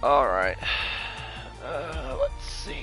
Alright. Let's see.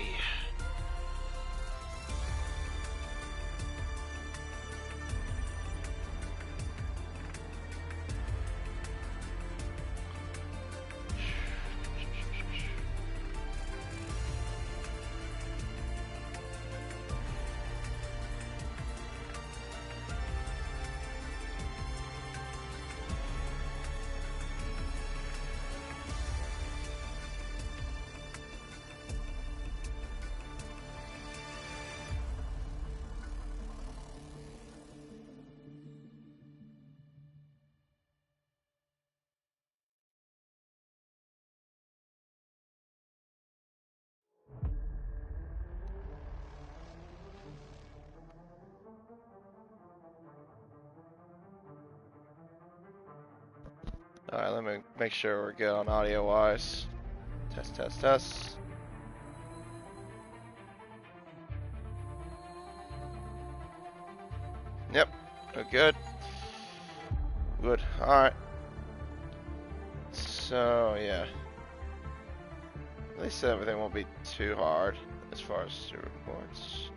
Alright, let me make sure we're good on audio wise. Test, test, test. Yep, we're good. Good, alright. So, yeah. They said everything won't be too hard as far as the reports.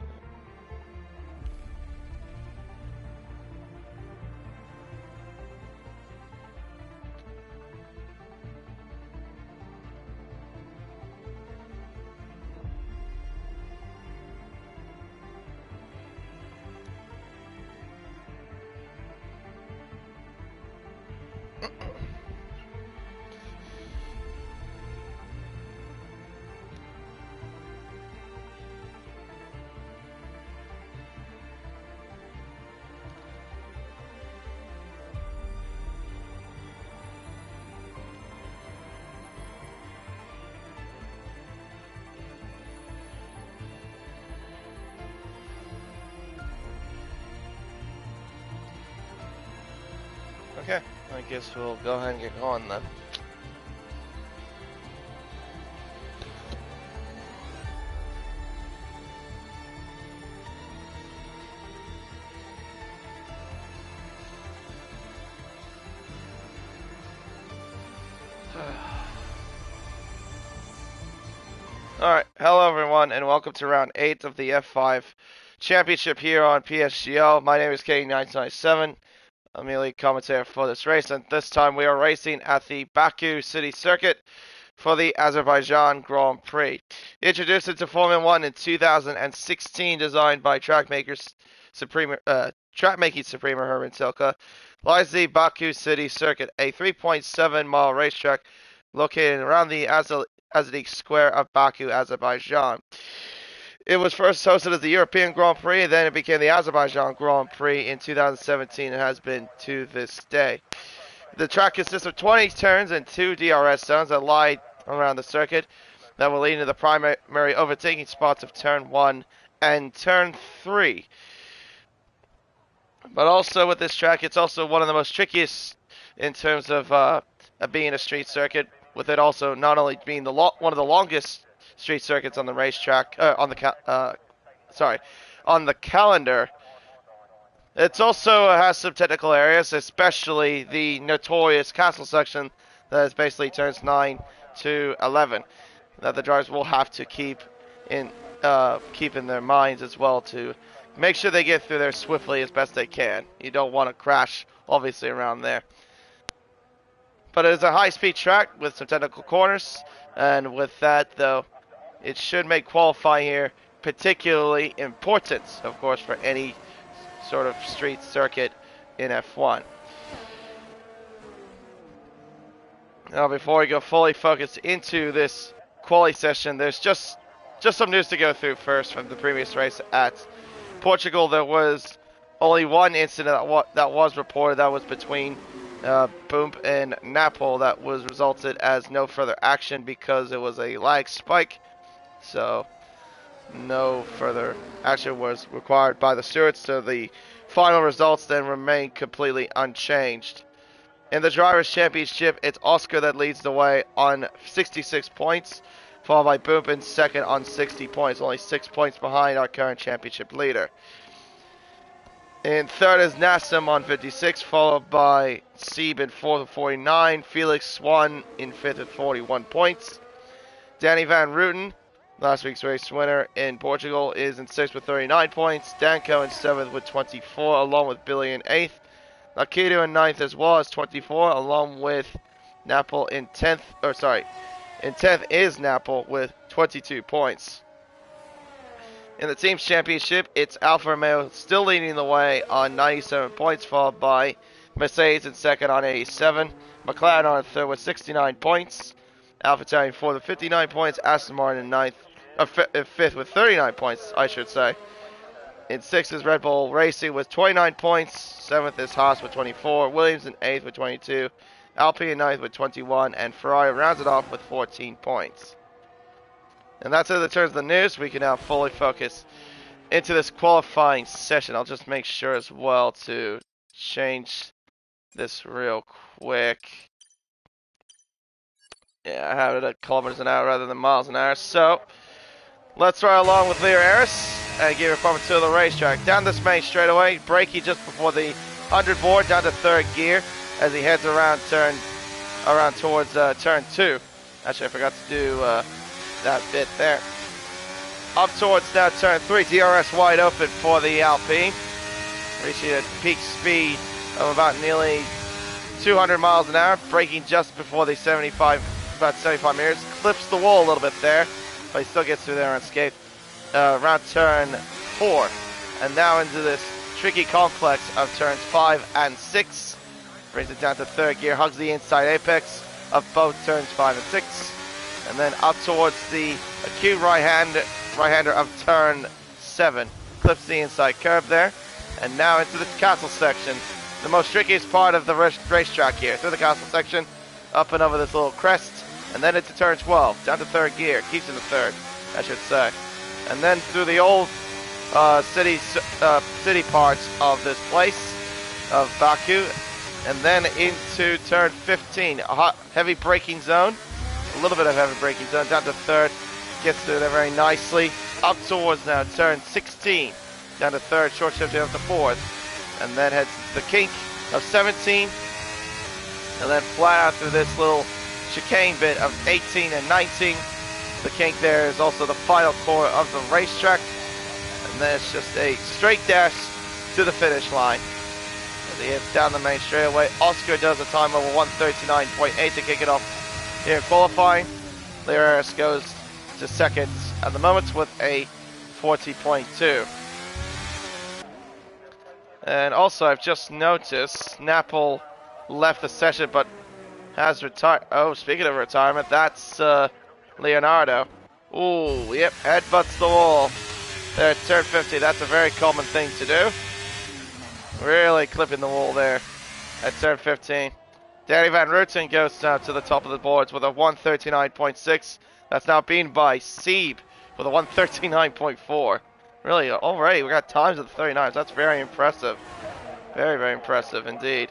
Okay, I guess we'll go ahead and get going then. Alright, hello everyone, and welcome to round 8 of the F5 Championship here on PSGL. My name is K997. I'm the lead commentator for this race, and this time we are racing at the Baku City Circuit for the Azerbaijan Grand Prix. Introduced into Formula 1 in 2016, designed by track-making Suprema Herman Tilke, lies the Baku City Circuit, a 3.7-mile racetrack located around the Azadi Square of Baku, Azerbaijan. It was first hosted as the European Grand Prix, and then it became the Azerbaijan Grand Prix in 2017 and has been to this day. The track consists of 20 turns and 2 DRS zones that lie around the circuit that will lead into the primary overtaking spots of turn 1 and turn 3. But also with this track, it's also one of the most trickiest in terms of being a street circuit, with it also not only being one of the longest street circuits on the racetrack, on the calendar. It also has some technical areas, especially the notorious castle section that is basically turns 9 to 11, that the drivers will have to keep in their minds as well to make sure they get through there swiftly as best they can. You don't want to crash, obviously, around there. But it is a high-speed track with some technical corners, and with that, though, it should make qualifying here particularly important, of course, for any sort of street circuit in F1. Now, before we go fully focused into this quali session, there's just some news to go through first from the previous race at Portugal. There was only one incident that was reported. That was between Boom and Napol. That was resulted as no further action because it was a lag spike. So no further action was required by the stewards. So the final results then remain completely unchanged. In the Drivers' Championship, it's Oscar that leads the way on 66 points, followed by Boom in second on 60 points, only 6 points behind our current championship leader. In third is Nassim on 56, followed by Sieb in fourth with 49, Felix Swan in fifth with 41 points. Danny Van Rooten, last week's race winner in Portugal, is in 6th with 39 points. Danko in 7th with 24, along with Billy in 8th. Nakido in 9th as well as 24, along with Napple in 10th. In 10th is Napple with 22 points. In the team's championship, it's Alfa Romeo still leading the way on 97 points, followed by Mercedes in 2nd on 87. McLaren on 3rd with 69 points. AlphaTauri in 4th with 59 points. Aston Martin in 5th with 39 points, I should say. In 6th is Red Bull Racing with 29 points. 7th is Haas with 24. Williams in 8th with 22. Alpine in 9th with 21. And Ferrari rounds it off with 14 points. And that's it in terms of the news. We can now fully focus into this qualifying session. I'll just make sure as well to change this real quick. Yeah, I have it at kilometers an hour rather than miles an hour. So, let's ride along with Leo Harris and give a performance to the racetrack. Down this main straightaway, braking just before the 100 board, down to 3rd gear as he heads around towards turn 2. Actually, I forgot to do that bit there. Up towards now turn 3, DRS wide open for the Alpine. Reaching a peak speed of about nearly 200 miles an hour, braking just before the about 75 meters. Clips the wall a little bit there, but he still gets through there unscathed. Around turn 4, and now into this tricky complex of turns 5 and 6. Brings it down to 3rd gear, hugs the inside apex of both turns 5 and 6. And then up towards the acute right-hander of turn 7. Clips the inside curve there. And now into the castle section. The most trickiest part of the racetrack here. Through the castle section, up and over this little crest. And then into turn 12, down to 3rd gear. Keeps in the 3rd, I should say. And then through the old city parts of this place, of Baku. And then into turn 15, a heavy braking zone. A little bit of heavy braking zone, down to 3rd, gets through there very nicely. Up towards now turn 16, down to 3rd, short shifting up to 4th, and then heads to the kink of 17, and then flat out through this little chicane bit of 18 and 19. The kink there is also the final corner of the racetrack, and then it's just a straight dash to the finish line. As he heads down the main straightaway, Oscar does a time over 139.8 to kick it off here in qualifying. Leo Harris goes to 2nd at the moment with a 40.2. And also, I've just noticed Napple left the session but has retired. Oh, speaking of retirement, that's Leonardo. Ooh, yep, headbutts the wall. There at turn 50, that's a very common thing to do. Really clipping the wall there at turn 15. Danny Van Rooten goes now to the top of the boards with a 139.6. That's now beaten by Sieb with a 139.4. Really, already we got times of the 39s. That's very impressive. Very, very impressive indeed.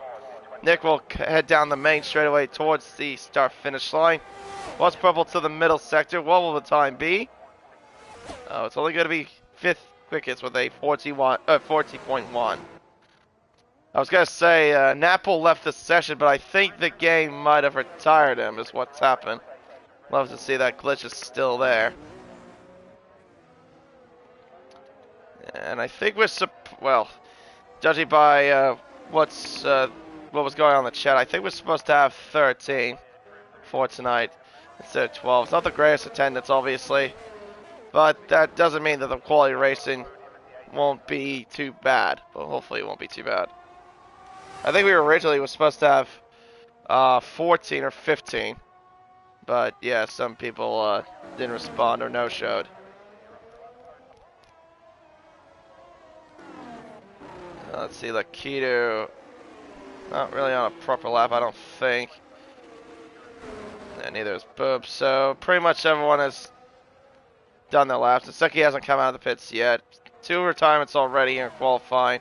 Nick will head down the main straightaway towards the start-finish line. What's purple to the middle sector? What will the time be? Oh, it's only going to be 5th quickest with a 40.1. I was going to say, Napple left the session, but I think the game might have retired him is what's happened. Love to see that glitch is still there. And I think we're, well, judging by what was going on in the chat, I think we're supposed to have 13 for tonight instead of 12. It's not the greatest attendance, obviously, but that doesn't mean that the quality racing won't be too bad. But hopefully it won't be too bad. I think we originally were supposed to have 14 or 15. But yeah, some people didn't respond or no-showed. Let's see, Lakitu, not really on a proper lap, I don't think. And neither is Boob. So pretty much everyone has done their laps. Suzuki hasn't come out of the pits yet. 2 retirements already in qualifying.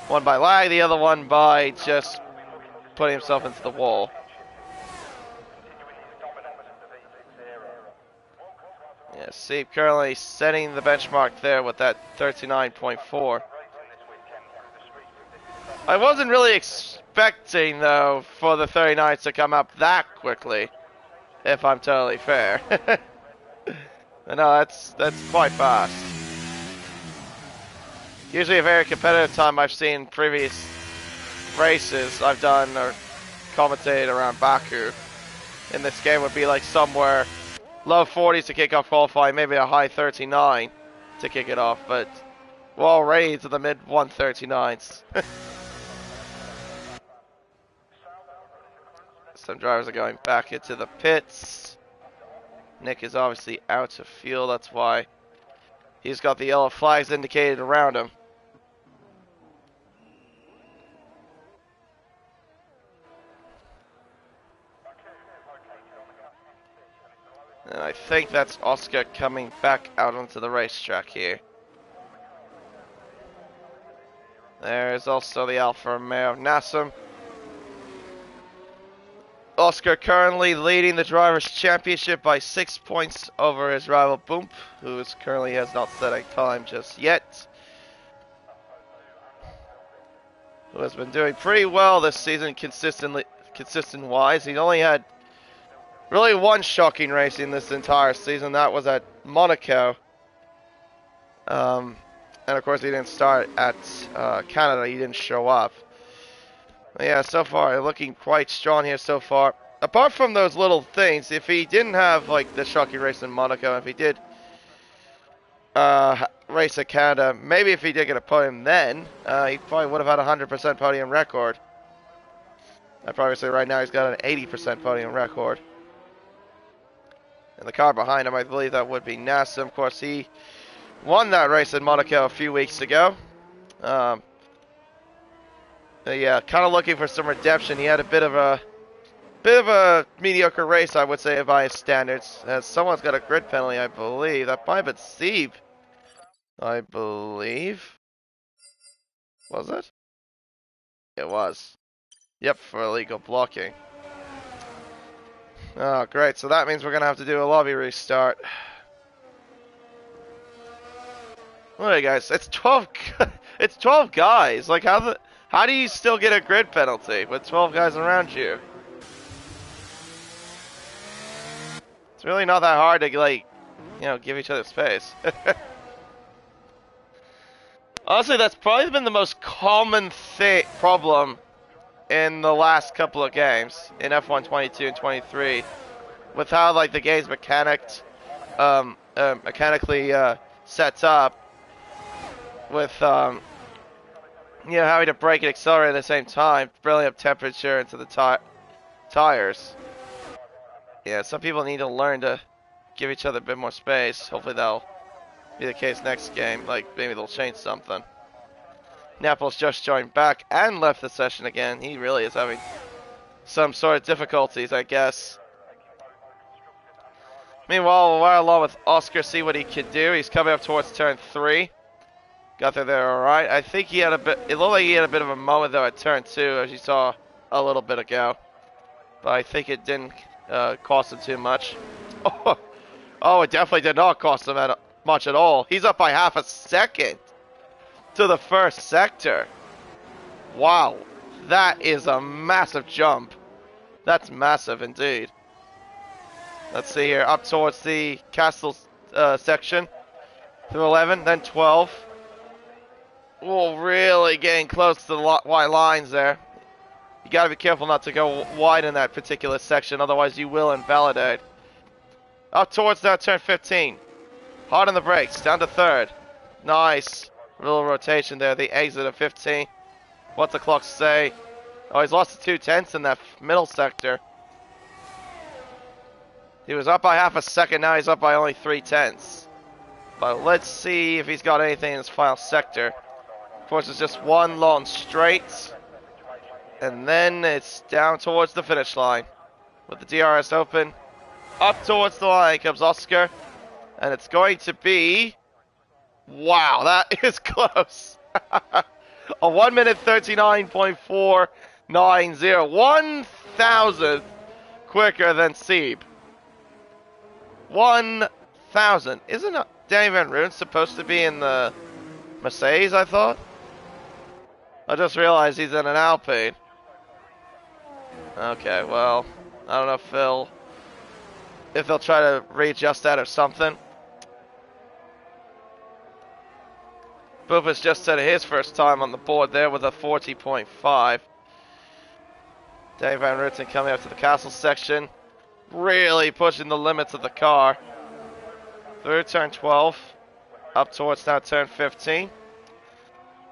One by lag, the other one by just putting himself into the wall. Yeah, Sieb currently setting the benchmark there with that 39.4. I wasn't really expecting, though, for the 39s to come up that quickly, if I'm totally fair. I know, that's quite fast. Usually a very competitive time I've seen previous races I've done or commentated around Baku in this game would be like somewhere low 40s to kick off qualifying, maybe a high 39 to kick it off, but we're already to the mid 139s. Some drivers are going back into the pits. Nick is obviously out of fuel, that's why he's got the yellow flags indicated around him. And I think that's Oscar coming back out onto the racetrack here. There's also the Alfa Romeo Nassim. Oscar currently leading the Drivers' Championship by 6 points over his rival Boomp, who currently has not set a time just yet. Who has been doing pretty well this season consistent-wise. He's only had really one shocking race in this entire season. That was at Monaco. And of course he didn't start at Canada. He didn't show up. Yeah, so far, looking quite strong here so far. Apart from those little things, if he didn't have, like, the shocking race in Monaco, if he did race at Canada, maybe if he did get a podium then, he probably would have had a 100% podium record. I'd probably say right now he's got an 80% podium record. And the car behind him, I believe that would be Nassim. Of course, he won that race in Monaco a few weeks ago. Yeah, kind of looking for some redemption. He had a bit of a mediocre race, I would say, by his standards. Someone's got a grid penalty, I believe. That might have been Sieb, I believe. Was it? It was. Yep, for illegal blocking. Oh, great. So that means we're gonna have to do a lobby restart. Alright, guys. It's 12. It's 12 guys. Like, how do you still get a grid penalty with 12 guys around you? It's really not that hard to, like, you know, give each other space. Honestly, that's probably been the most common problem in the last couple of games in F1 22 and 23, with how, like, the game's mechanically sets up, with you know, having to brake and accelerate at the same time, building up temperature into the tires. Yeah, some people need to learn to give each other a bit more space. Hopefully that'll be the case next game. Like, maybe they'll change something. Naples just joined back and left the session again. He really is having some sort of difficulties, I guess. Meanwhile, we'll ride along with Oscar, see what he can do. He's coming up towards turn 3. Got there alright. I think he had a bit, it looked like he had a bit of a moment though at turn 2, as you saw a little bit ago. But I think it didn't cost him too much. Oh, it definitely did not cost him much at all. He's up by half a second to the first sector. Wow, that is a massive jump. That's massive indeed. Let's see here, up towards the castle section. Through 11, then 12. Oh, really getting close to the white lines there. You gotta be careful not to go wide in that particular section, otherwise you will invalidate. Up towards that turn 15. Hard on the brakes, down to 3rd. Nice. Little rotation there, the exit of 15. What's the clock say? Oh, he's lost 2/10 in that middle sector. He was up by half a second, now he's up by only 3/10. But let's see if he's got anything in his final sector. Of course, it's just one long straight. And then it's down towards the finish line. With the DRS open. Up towards the line comes Oscar. And it's going to be... Wow, that is close. A 1 minute 39.490. 1,000th quicker than Sieb. 1,000. Isn't Danny Van Roon supposed to be in the Mercedes, I thought? I just realized he's in an Alpine. Okay, well, I don't know if they'll try to readjust that or something. Buffa's just set his first time on the board there with a 40.5. Dave Van Rutten coming up to the castle section. Really pushing the limits of the car. Through turn 12. Up towards now turn 15.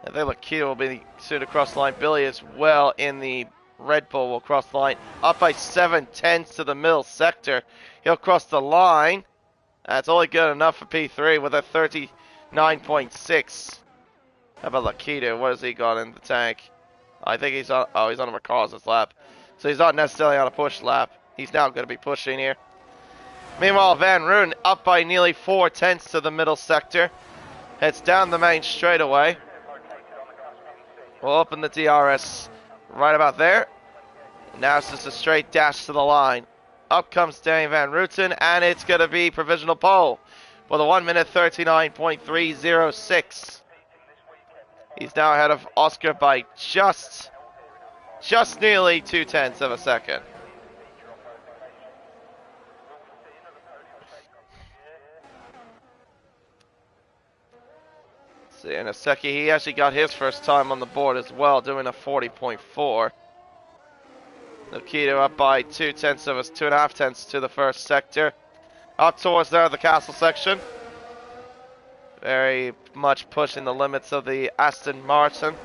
I think Lakita will be soon across the line. Billy as well in the Red Bull will cross the line. Up by 7/10 to the middle sector. He'll cross the line. That's only good enough for P3 with a 39.6. How about Lakita? What has he got in the tank? I think he's on. Oh, he's on a McCausland's lap. So he's not necessarily on a push lap. He's now going to be pushing here. Meanwhile, Van Rutten up by nearly 4/10 to the middle sector. Heads down the main straightaway. We'll open the DRS right about there. Now it's just a straight dash to the line. Up comes Danny Van Rutten, and it's going to be provisional pole for the 1 minute 39.306. He's now ahead of Oscar by just nearly 2/10 of a second. See, in a second, he actually got his first time on the board as well, doing a 40.4. Nikito up by 2.5 tenths to the first sector. Up towards there, the castle section. Very much pushing the limits of the Aston Martin.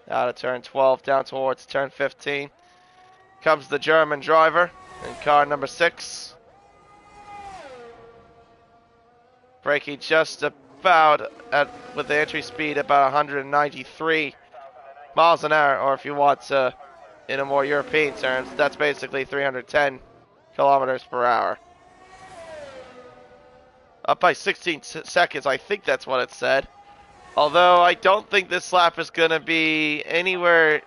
Out of turn 12, down towards turn 15. Comes the German driver in car number 6. Braking just about with the entry speed about 193 miles an hour, or if you want to, in a more European terms, that's basically 310 kilometers per hour. Up by 16 seconds, I think that's what it said. Although I don't think this lap is going to be anywhere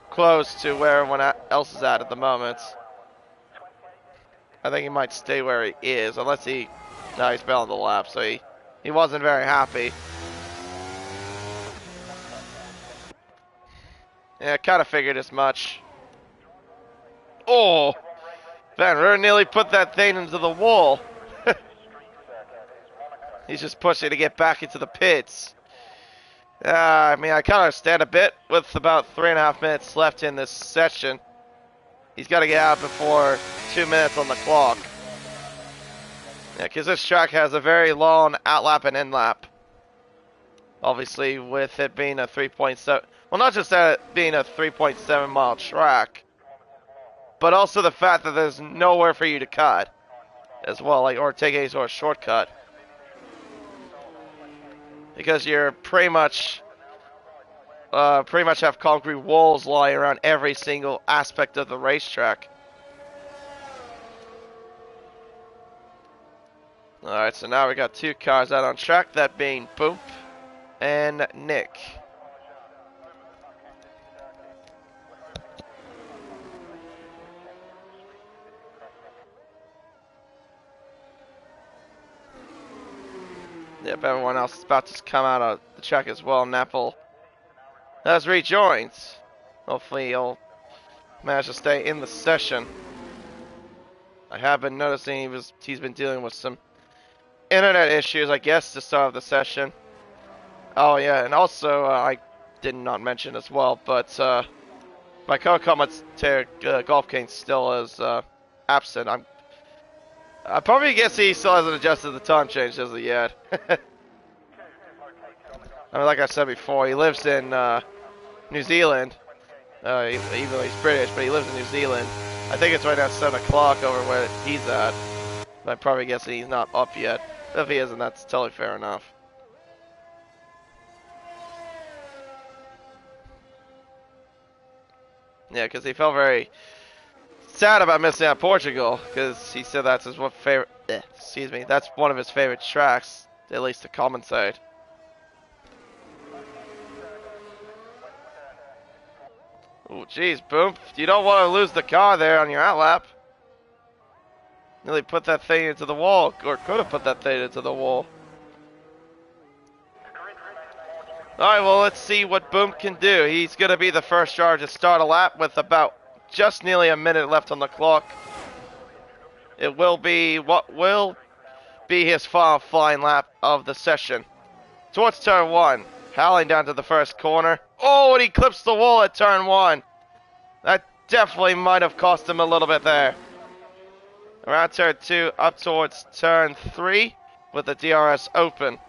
close to where everyone else is at the moment. I think he might stay where he is, unless he... No, he's bailing the lap, so he wasn't very happy. Yeah, I kind of figured as much. Oh! Van Rutten nearly put that thing into the wall. He's just pushing to get back into the pits. I mean, I kind of understand a bit with about 3.5 minutes left in this session. He's got to get out before 2 minutes on the clock. Yeah, because this track has a very long outlap and in-lap. Obviously, with it being a 3.7... Well, not just that it being a 3.7 mile track, but also the fact that there's nowhere for you to cut as well, like, or take any sort of shortcut. Because you're pretty much have concrete walls lying around every single aspect of the racetrack. Alright, so now we got 2 cars out on track, that being Boomp and Nick. Yep, everyone else is about to come out of the track as well. Napple has rejoined. Hopefully he'll manage to stay in the session. I have been noticing he's been dealing with some internet issues, I guess, to start the session. Oh yeah, and also I did not mention as well, but my co-commentator Golf King still is absent. I probably guess he still hasn't adjusted the time change as of yet. I mean, like I said before, he lives in New Zealand. Even though he's British, but he lives in New Zealand. I think it's right now 7 o'clock over where he's at. But I'm probably guessing he's not up yet. If he isn't, that's totally fair enough. Yeah, because he felt very sad about missing out Portugal, because he said that's his favorite. Excuse me, that's one of his favorite tracks, at least to commentate. Oh, jeez, Boom! You don't want to lose the car there on your outlap. Nearly put that thing into the wall, or could have put that thing into the wall. Alright, well, let's see what Boom can do. He's going to be the first driver to start a lap with about just nearly a minute left on the clock. It will be what will be his final flying lap of the session. towards turn 1. Howling down to the first corner. Oh, and he clips the wall at turn 1. That definitely might have cost him a little bit there. Around turn 2, up towards turn 3 with the DRS open.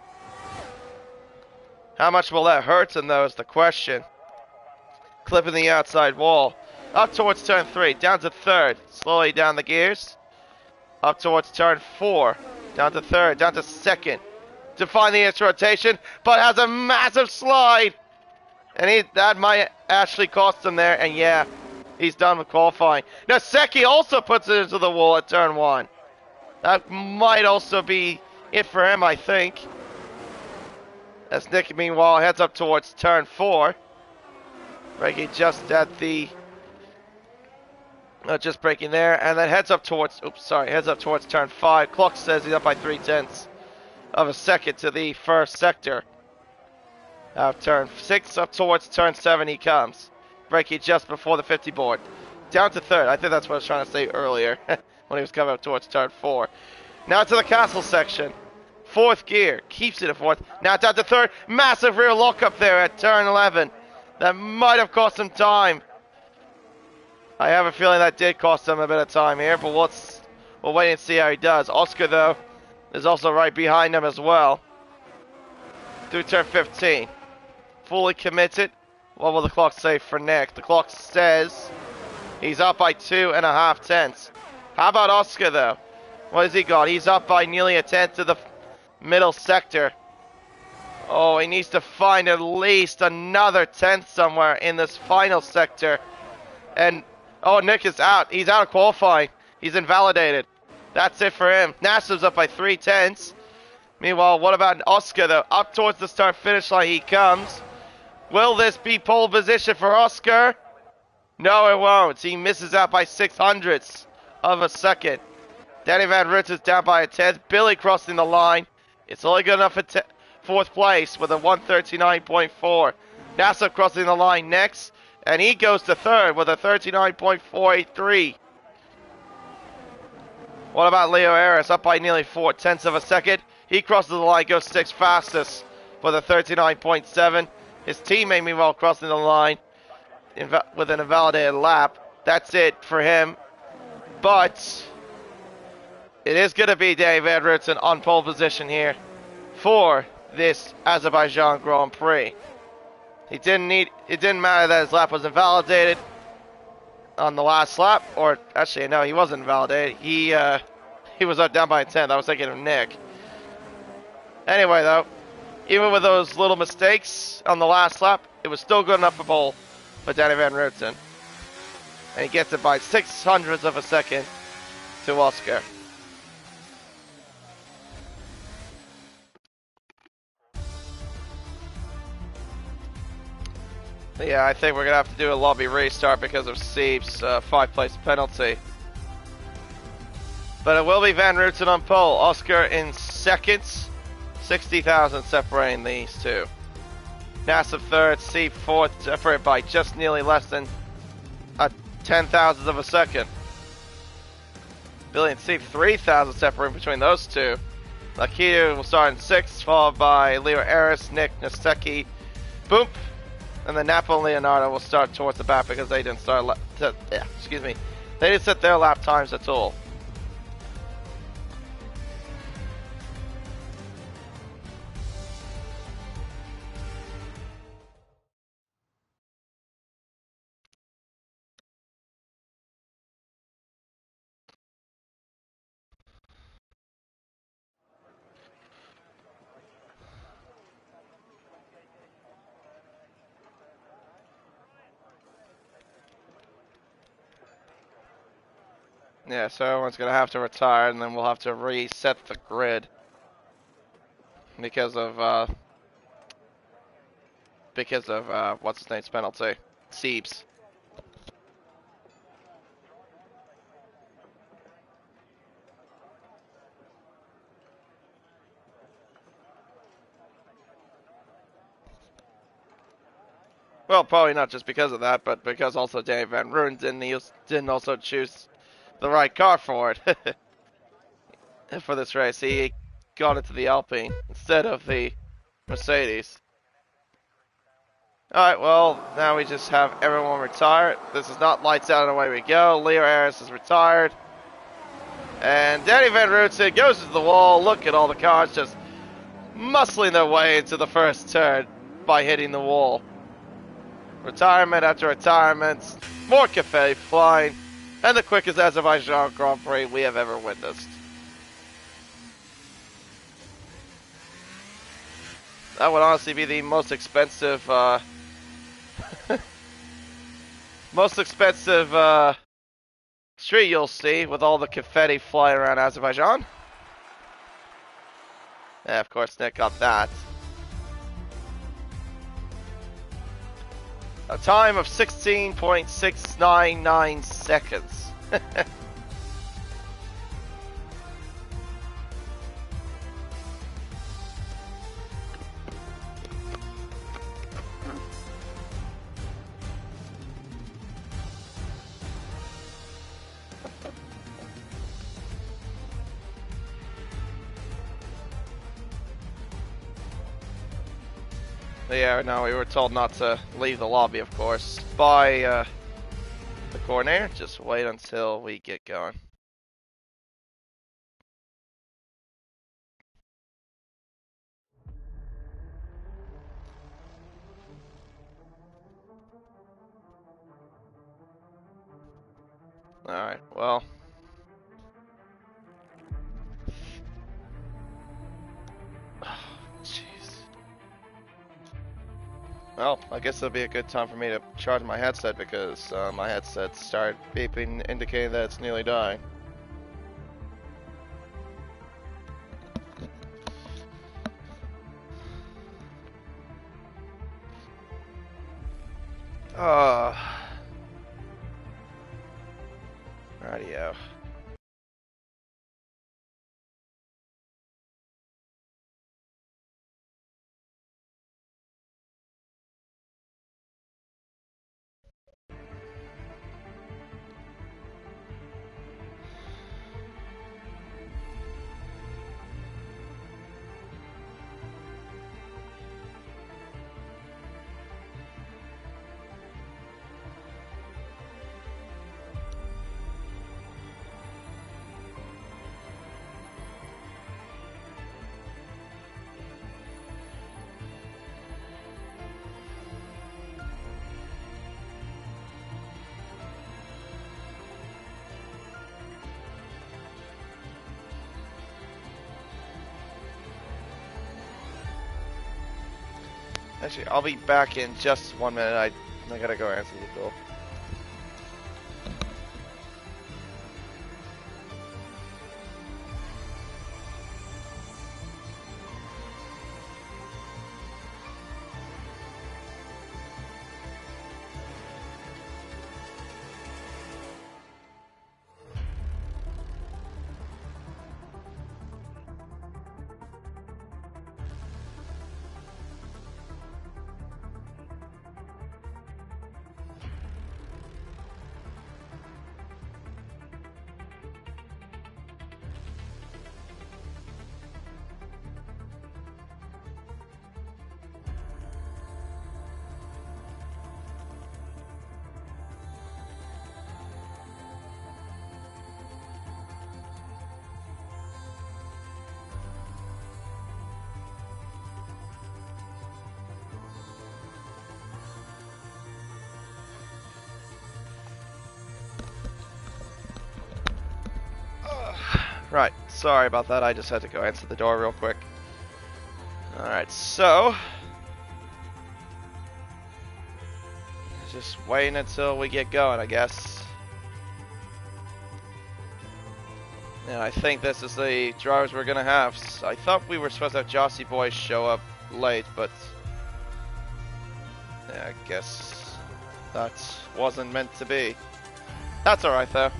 How much will that hurt him, though, is the question. Clipping the outside wall. Up towards turn 3, down to third. Slowly down the gears. Up towards turn 4. Down to third, down to second. To find the inch rotation, but has a massive slide. And that might actually cost him there, and yeah, he's done with qualifying. Naseki also puts it into the wall at turn 1. That might also be it for him, I think. As Nick, meanwhile, heads up towards turn 4. Braking just at the... just braking there, and then heads up towards... heads up towards turn 5. Clock says he's up by 0.3 of a second to the first sector. Turn 6, up towards turn 7 he comes. Braking just before the 50 board. Down to third. I think that's what I was trying to say earlier when he was coming up towards turn 4. Now to the castle section. Fourth gear. Keeps it at fourth. Now down to third. Massive rear lock up there at turn 11. That might have cost him time. I have a feeling that did cost him a bit of time here, but we'll wait and see how he does. Oscar, though, is also right behind him as well. Through turn 15. Fully committed. What will the clock say for Nick? The clock says he's up by 2.5 tenths. How about Oscar, though? What has he got? He's up by nearly a tenth to the middle sector. Oh, he needs to find at least another tenth somewhere in this final sector. And, oh, Nick is out. He's out of qualifying. He's invalidated. That's it for him. Nasser's up by 0.3. Meanwhile, what about Oscar, though? Up towards the start-finish line he comes. Will this be pole position for Oscar? No, it won't. He misses out by 0.06 of a second. Danny Van Rits is down by a tenth. Billy crossing the line. It's only good enough for fourth place with a 139.4. Nasser crossing the line next. And he goes to third with a 39.483. What about Leo Harris? Up by nearly 0.4 of a second. He crosses the line, goes sixth fastest with a 39.7. His teammate, meanwhile, crossing the line with an invalidated lap. That's it for him. But it is going to be Danny Van Rutsen on pole position here for this Azerbaijan Grand Prix. It didn't matter that his lap was invalidated on the last lap, or actually no, he wasn't invalidated. He was down by a tenth. I was thinking of Nick. Anyway, though, even with those little mistakes on the last lap, it was still good enough for pole for Danny Van Rutsen, and he gets it by 0.06 of a second to Oscar. Yeah, I think we're going to have to do a lobby restart because of Sieb's 5-place penalty. But it will be Van Rutsen on pole. Oscar in second. 60,000 separating these two. Nasser third, Sieb fourth, separated by just nearly less than a 10,000th of a second. Billy and Sieb 3,000 separating between those two. Lakitu will start in sixth, followed by Leo Aris, Nick Naseki, Boom. And then Napa and Leonardo will start towards the back because they didn't start. They didn't set their lap times at all. Yeah, so everyone's going to have to retire, and then we'll have to reset the grid because of what's his name's penalty, Siebes. Well, probably not just because of that, but because also Danny Van Rutsen didn't also choose the right car for it. For this race, he got into the Alpine instead of the Mercedes. Alright, well, now we just have everyone retired. This is not lights out and away we go. Leo Harris is retired. And Danny Van Rooten goes into the wall. Look at all the cars just muscling their way into the first turn by hitting the wall. Retirement after retirement. More confetti flying. And the quickest Azerbaijan Grand Prix we have ever witnessed. That would honestly be the most expensive, street you'll see with all the confetti flying around Azerbaijan. Yeah, of course, Nick got that. A time of 16.699 seconds. Yeah, no, we were told not to leave the lobby, of course, by the coordinator. Just wait until we get going. Alright, well. Jeez. Well, I guess it'll be a good time for me to charge my headset because my headset started beeping, indicating that it's nearly dying. Radio. Actually, I'll be back in just 1 minute. I gotta go answer the door. Right, sorry about that. I just had to go answer the door real quick. Alright, so just waiting until we get going, I guess. And I think this is the drivers we're gonna have. I thought we were supposed to have Jossie Boy show up late, but yeah, I guess that wasn't meant to be. That's alright though.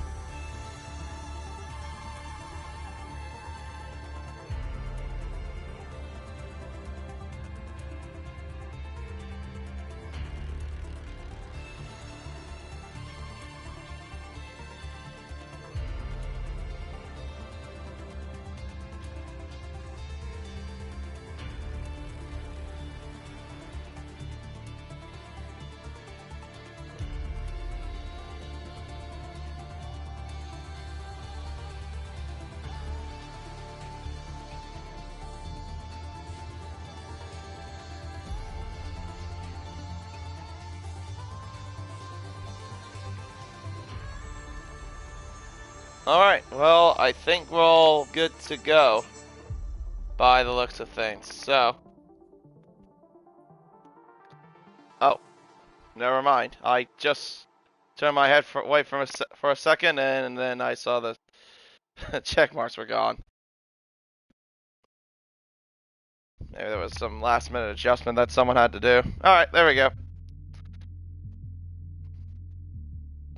Alright, well, I think we're all good to go by the looks of things. So, oh, never mind. I just turned my head away for a second, and then I saw the check marks were gone. Maybe there was some last minute adjustment that someone had to do. Alright, there we go.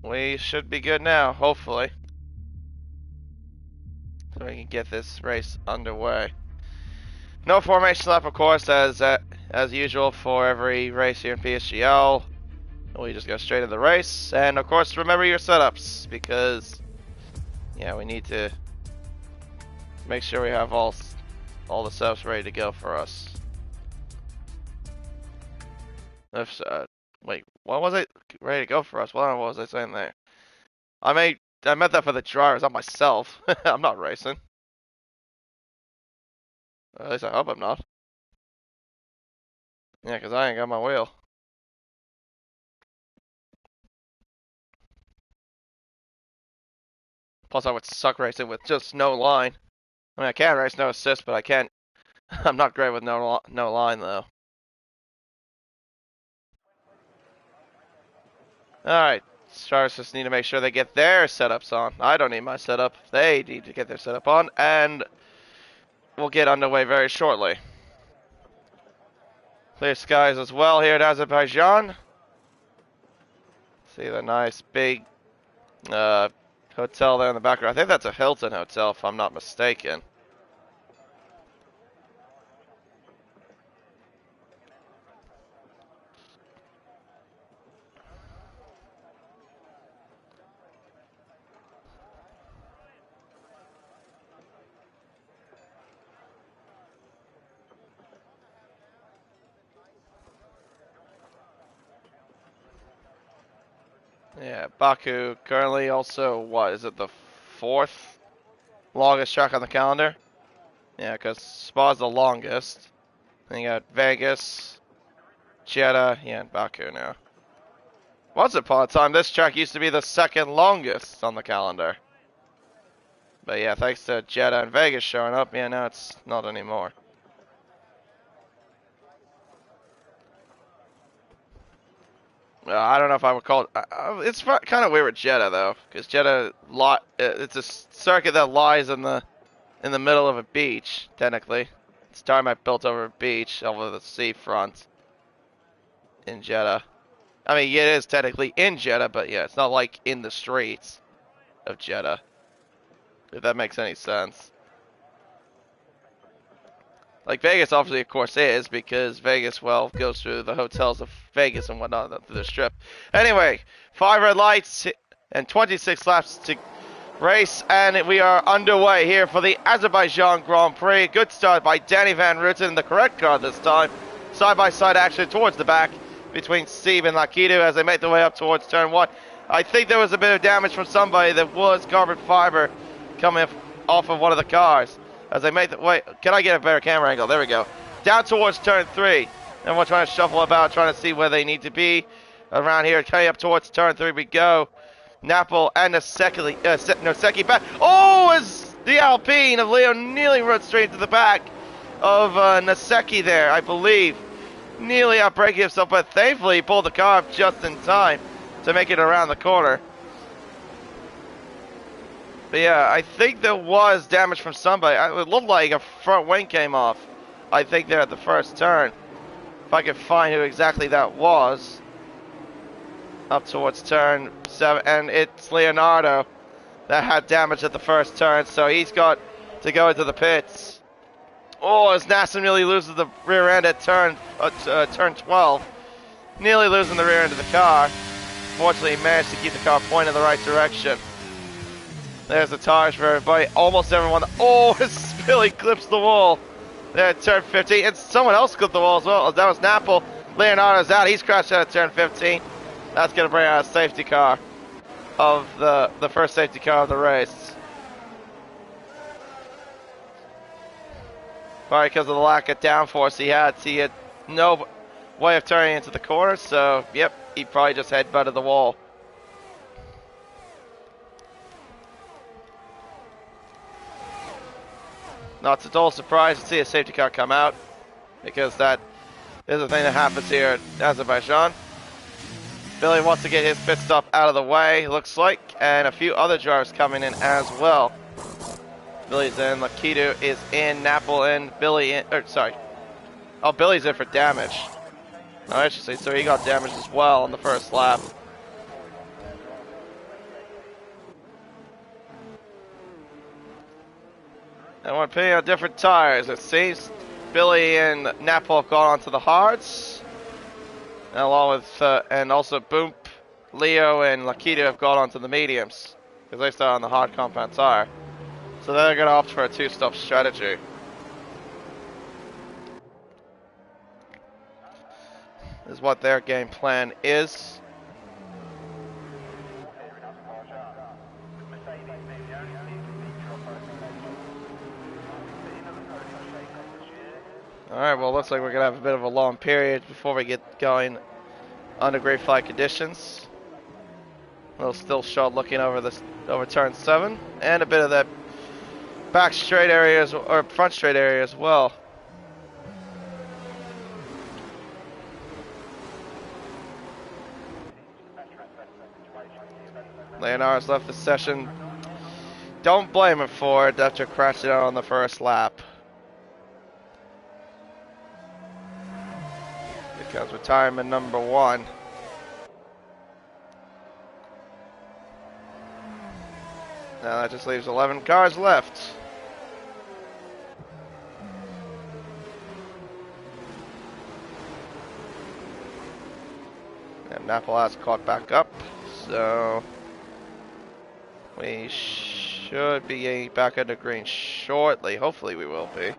We should be good now, hopefully. So we can get this race underway. No formation lap, of course, as usual for every race here in PSGL. We just go straight to the race, and of course, remember your setups because, yeah, we need to make sure we have all the setups ready to go for us. If wait, what was it ready to go for us? What was I saying there? I meant that for the drivers, not myself. I'm not racing. Or at least I hope I'm not. Yeah, because I ain't got my wheel. Plus, I would suck racing with just no line. I mean, I can race no assist, but I can't. I'm not great with no line though. All right, drivers just need to make sure they get their setups on. I don't need my setup. They need to get their setup on, and we'll get underway very shortly. Clear skies as well here in Azerbaijan. See the nice big hotel there in the background. I think that's a Hilton hotel, if I'm not mistaken. Yeah, Baku currently also, what, is it the 4th longest track on the calendar? Yeah, because Spa's the longest. Then you got Vegas, Jeddah, yeah, and Baku now. Once upon a time, this track used to be the 2nd longest on the calendar. But yeah, thanks to Jeddah and Vegas showing up, yeah, now it's not anymore. I don't know if I would call it. It's kind of weird with Jeddah though, because Jeddah, it's a circuit that lies in the middle of a beach. Technically, it's tarmac built over a beach, over the seafront in Jeddah. I mean, it is technically in Jeddah, but yeah, it's not like in the streets of Jeddah. If that makes any sense. Like Vegas, obviously, of course, is because Vegas, well, goes through the hotels of Vegas and whatnot through the strip. Anyway, 5 red lights and 26 laps to race, and we are underway here for the Azerbaijan Grand Prix. Good start by Danny Van Rooten in the correct car this time. Side-by-side action towards the back between Steve and Lakitu as they make their way up towards turn 1. I think there was a bit of damage from somebody that was carbon fiber coming off of one of the cars. As they make the way, can I get a better camera angle? There we go. Down towards turn 3. And we're trying to shuffle about, trying to see where they need to be around here. Coming up towards turn 3 we go. Napple and Noseki back. Oh, as the Alpine of Leo nearly rode straight into the back of Noseki there, I believe. Nearly outbreaking himself, but thankfully he pulled the car up just in time to make it around the corner. But yeah, I think there was damage from somebody. It looked like a front wing came off. I think there at the first turn. If I could find who exactly that was. Up towards turn 7. And it's Leonardo that had damage at the first turn. So he's got to go into the pits. Oh, as Nassim nearly loses the rear end at turn 12. Nearly losing the rear end of the car. Fortunately, he managed to keep the car pointed in the right direction. There's the tires for everybody. Almost everyone. Oh, as Billy clips the wall. There at turn 15. And someone else clipped the wall as well. That was Napple. Leonardo's out. He's crashed out at turn 15. That's going to bring out a safety car of the first safety car of the race. Probably because of the lack of downforce he had no way of turning into the corner. So, yep, he probably just headbutted the wall. Not at all surprised to see a safety car come out, because that is a thing that happens here at Azerbaijan. Billy wants to get his pit stop out of the way, looks like, and a few other drivers coming in as well. Billy's in, Lakitu is in, Napple in, Billy in, sorry. Oh, Billy's in for damage. No, I should say, so he got damaged as well on the first lap. And we're putting on different tires. It seems Billy and Napple have gone onto the hards. And along with, and also Boomp, Leo, and Lakitu have gone onto the mediums. Because they started on the hard compound tire. So they're going to opt for a two-stop strategy. This is what their game plan is. Alright, well, looks like we're going to have a bit of a long period before we get going under green flag conditions. A little still shot looking over turn 7, and a bit of that back straight area or front straight area as well. Leonardo's left the session. Don't blame him for it after crashing out on the first lap. Because retirement number 1. Now that just leaves 11 cars left. And Napple has caught back up, so we should be getting back under green shortly. Hopefully we will be.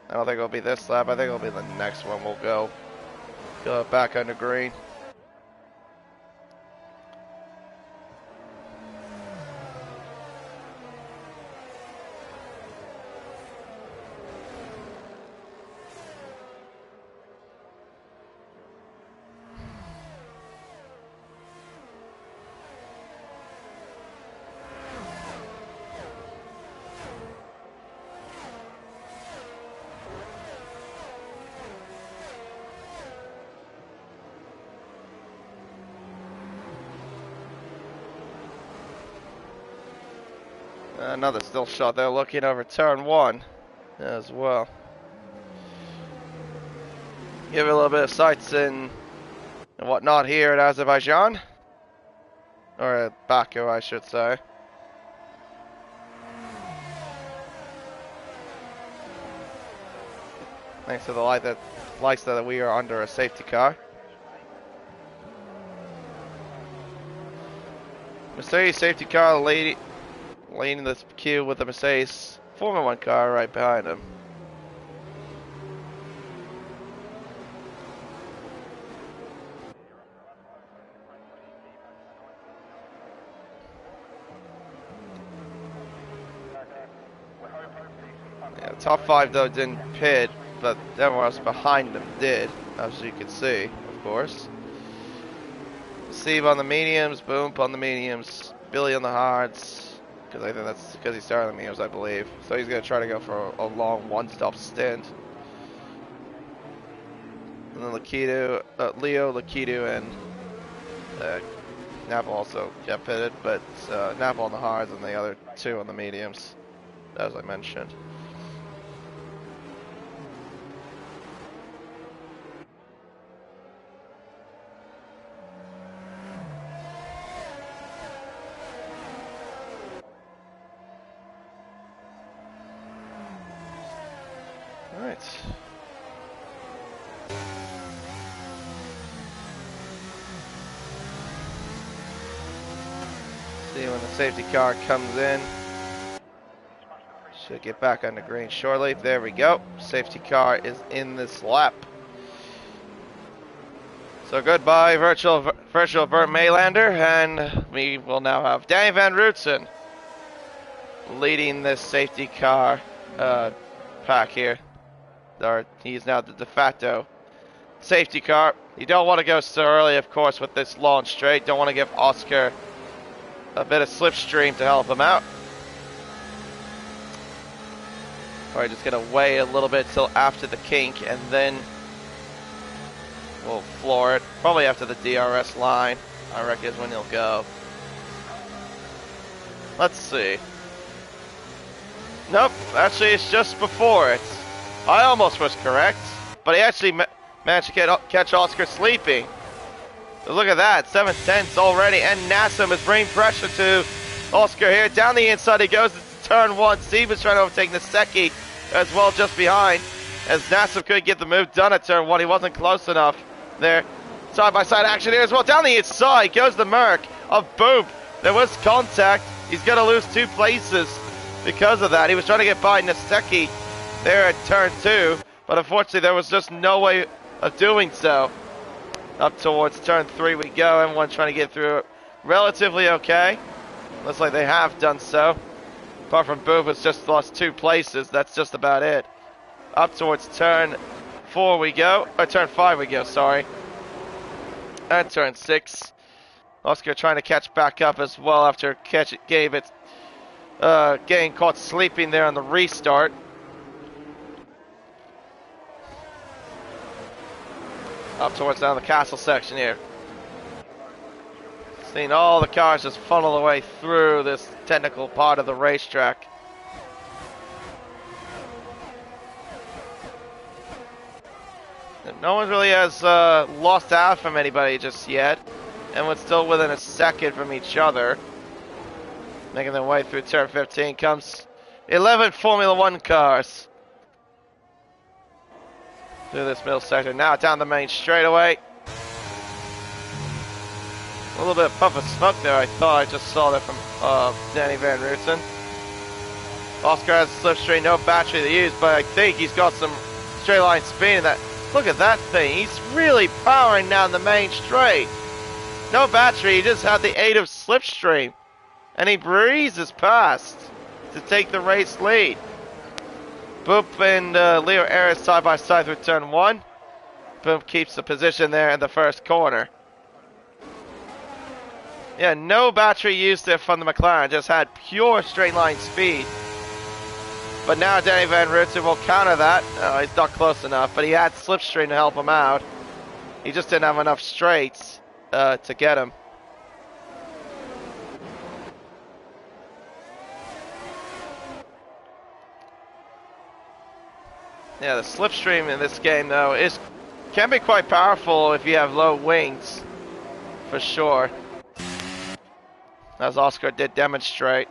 I don't think it'll be this lap. I think it'll be the next one. We'll go back under green. Another still shot there, looking over turn 1 as well. Give it a little bit of sights and whatnot here at Azerbaijan. Or at Baku, I should say. Thanks to the lights that we are under a safety car. Mercedes safety car leading this queue with the Mercedes Formula 1 car right behind him. Yeah, top 5 though didn't pit, but everyone else behind them did, as you can see, of course. Steve on the mediums, Boom on the mediums, Billy on the hards. Because I think that's because he started on the mediums, I believe. So he's going to try to go for a long one-stop stint. And then Lakitu, Leo, Lakitu, and Napple also got pitted, but Napple on the hards and the other 2 on the mediums, as I mentioned. Alright. See when the safety car comes in. Should get back on the green shortly. There we go. Safety car is in this lap. So goodbye, virtual Bert Maylander, and we will now have Danny Van Rutsen leading this safety car pack here. He's now the de facto safety car. You don't want to go so early, of course, with this long straight. Don't want to give Oscar a bit of slipstream to help him out. Or just gonna wait a little bit till after the kink and then we'll floor it. Probably after the DRS line, I reckon is when he'll go. Let's see. Nope, actually it's just before it. I almost was correct, but he actually managed to catch Oscar sleeping. But look at that, 7/10 already, and Nassim is bringing pressure to Oscar here. Down the inside he goes into turn 1. Steve is trying to overtake Nasecki as well just behind, as Nassim could get the move done at turn 1. He wasn't close enough there. Side-by-side action here as well. Down the inside goes the Merc of Boop. There was contact. He's going to lose 2 places because of that. He was trying to get by Nasecki there at turn 2, but unfortunately there was just no way of doing so. Up towards turn 3 we go. Everyone trying to get through it relatively okay. Looks like they have done so. Apart from Boop, it's just lost 2 places. That's just about it. Up towards turn 4 we go. Or turn 5 we go, sorry. And turn 6. Oscar trying to catch back up as well after getting caught sleeping there on the restart. Up towards down the castle section here. Seeing all the cars just funnel their way through this technical part of the racetrack. And no one really has lost out from anybody just yet. And we're still within a second from each other. Making their way through turn 15 comes 11 Formula 1 cars. Through this middle sector. Now down the main straightaway. A little bit of puff of smoke there. I thought I just saw that from Danny Van Rooten. Oscar has a slipstream, no battery to use, but I think he's got some straight line speed in that. Look at that thing. He's really powering down the main straight. No battery, he just had the aid of slipstream. And he breezes past to take the race lead. Boop and Leo Ayres side by side through turn 1. Boop keeps the position there in the first corner. Yeah, no battery used there from the McLaren, just had pure straight line speed. But now Danny Van Rooten will counter that. He's not close enough, but he had slipstream to help him out. He just didn't have enough straights to get him. Yeah, the slipstream in this game though can be quite powerful if you have low wings, for sure. As Oscar did demonstrate.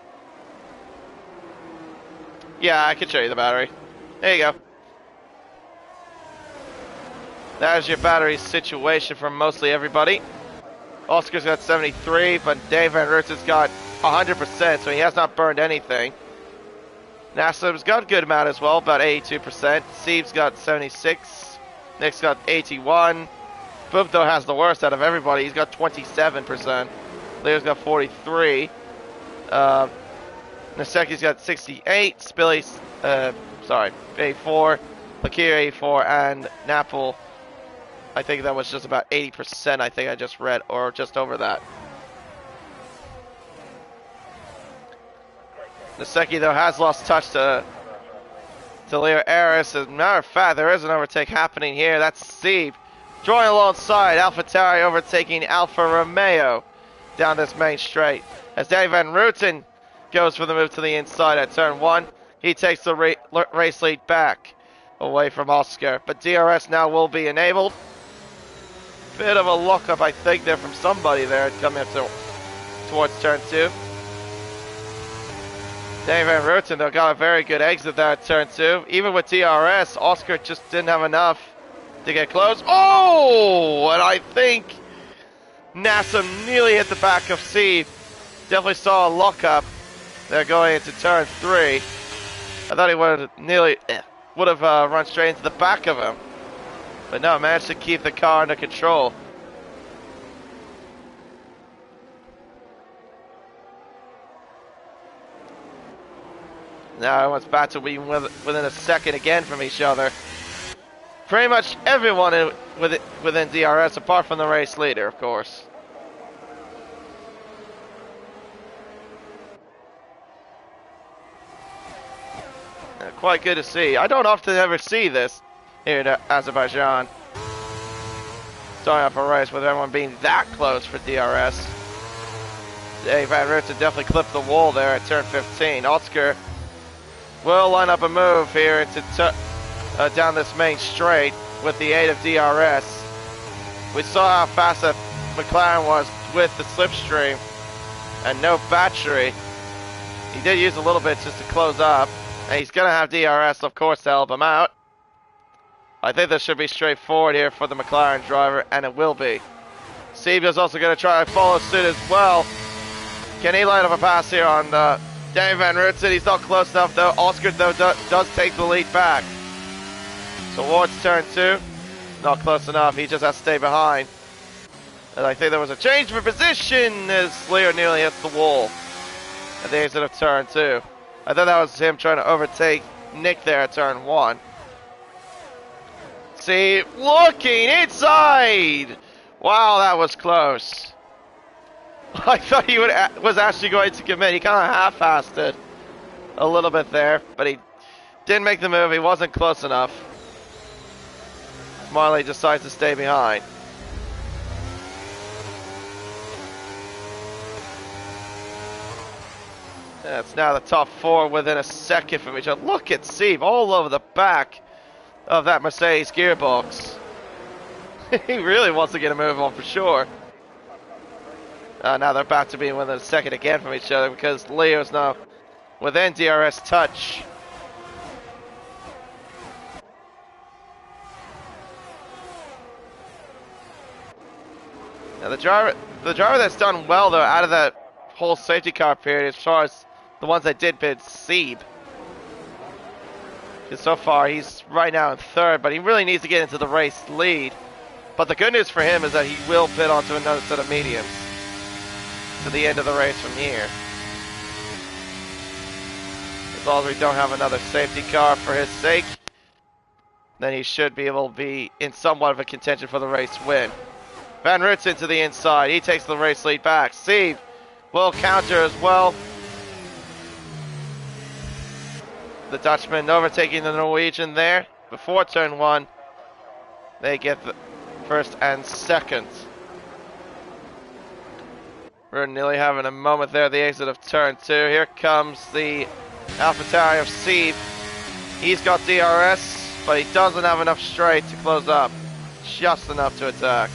Yeah, I can show you the battery. There you go. That is your battery situation for mostly everybody. Oscar's got 73, but Dave Van Rooten's got 100%, so he has not burned anything. Nassim's got a good amount as well, about 82%. Steve's got 76. Nick's got 81. Boop, though, has the worst out of everybody. He's got 27%. Leo's got 43. Nasecki's got 68. Spilly's, 84. Lakir 84, and Napple, I think that was just about 80%, I think I just read, or just over that. Nasecki, though, has lost touch to Leo Ayres. As a matter of fact, there is an overtake happening here. That's Steve drawing alongside AlphaTauri, overtaking Alfa Romeo down this main straight. As Danny Van Rooten goes for the move to the inside at turn 1, he takes the race lead back away from Oscar. But DRS now will be enabled. Bit of a lockup, I think, there from somebody there coming up towards turn 2. Danny Van Rooten, though, got a very good exit there at turn 2. Even with DRS, Oscar just didn't have enough to get close. Oh! And I think Nassim nearly hit the back of Steve. Definitely saw a lockup there going into turn 3. I thought he would have run straight into the back of him. But no, managed to keep the car under control. Now everyone's back to be within a second again from each other. Pretty much everyone within DRS, apart from the race leader, of course. quite good to see. I don't often ever see this here in Azerbaijan. Starting off a race with everyone being that close for DRS. Van Rutsen definitely clipped the wall there at turn 15. Oscar will line up a move here into down this main straight with the aid of DRS. We saw how fast that McLaren was with the slipstream and no battery. He did use a little bit just to close up, and he's going to have DRS, of course, to help him out. I think this should be straightforward here for the McLaren driver, and it will be. Seba's also going to try to follow suit as well. Can he line up a pass here on Danny Van Rutsen? He's not close enough, though. Oscar, though, does take the lead back. Towards turn 2. Not close enough. He just has to stay behind. And I think there was a change of position as Leo nearly hits the wall at the exit of turn 2. I thought that was him trying to overtake Nick there at turn 1. See, looking inside! Wow, that was close. I thought he was actually going to commit. He kind of half-assed it a little bit there, but he didn't make the move. He wasn't close enough. Marley decides to stay behind. It's now the top 4 within a second from each other. Look at Steve all over the back of that Mercedes gearbox. He really wants to get a move on for sure. Now they're back to being within a second again from each other because Leo's now within DRS touch. Now the driver that's done well though out of that whole safety car period as far as the ones that did pit, Seeb. Because so far he's right now in 3rd, but he really needs to get into the race lead. But the good news for him is that he will pit onto another set of mediums to the end of the race from here. As long as we don't have another safety car for his sake, then he should be able to be in somewhat of a contention for the race win. Van Rutsen to the inside. He takes the race lead back. Steve will counter as well. The Dutchman overtaking the Norwegian there. Before turn 1, they get the 1st and 2nd. We're nearly having a moment there at the exit of turn 2. Here comes the AlphaTauri of Steve. He's got DRS, but he doesn't have enough straight to close up. Just enough to attack.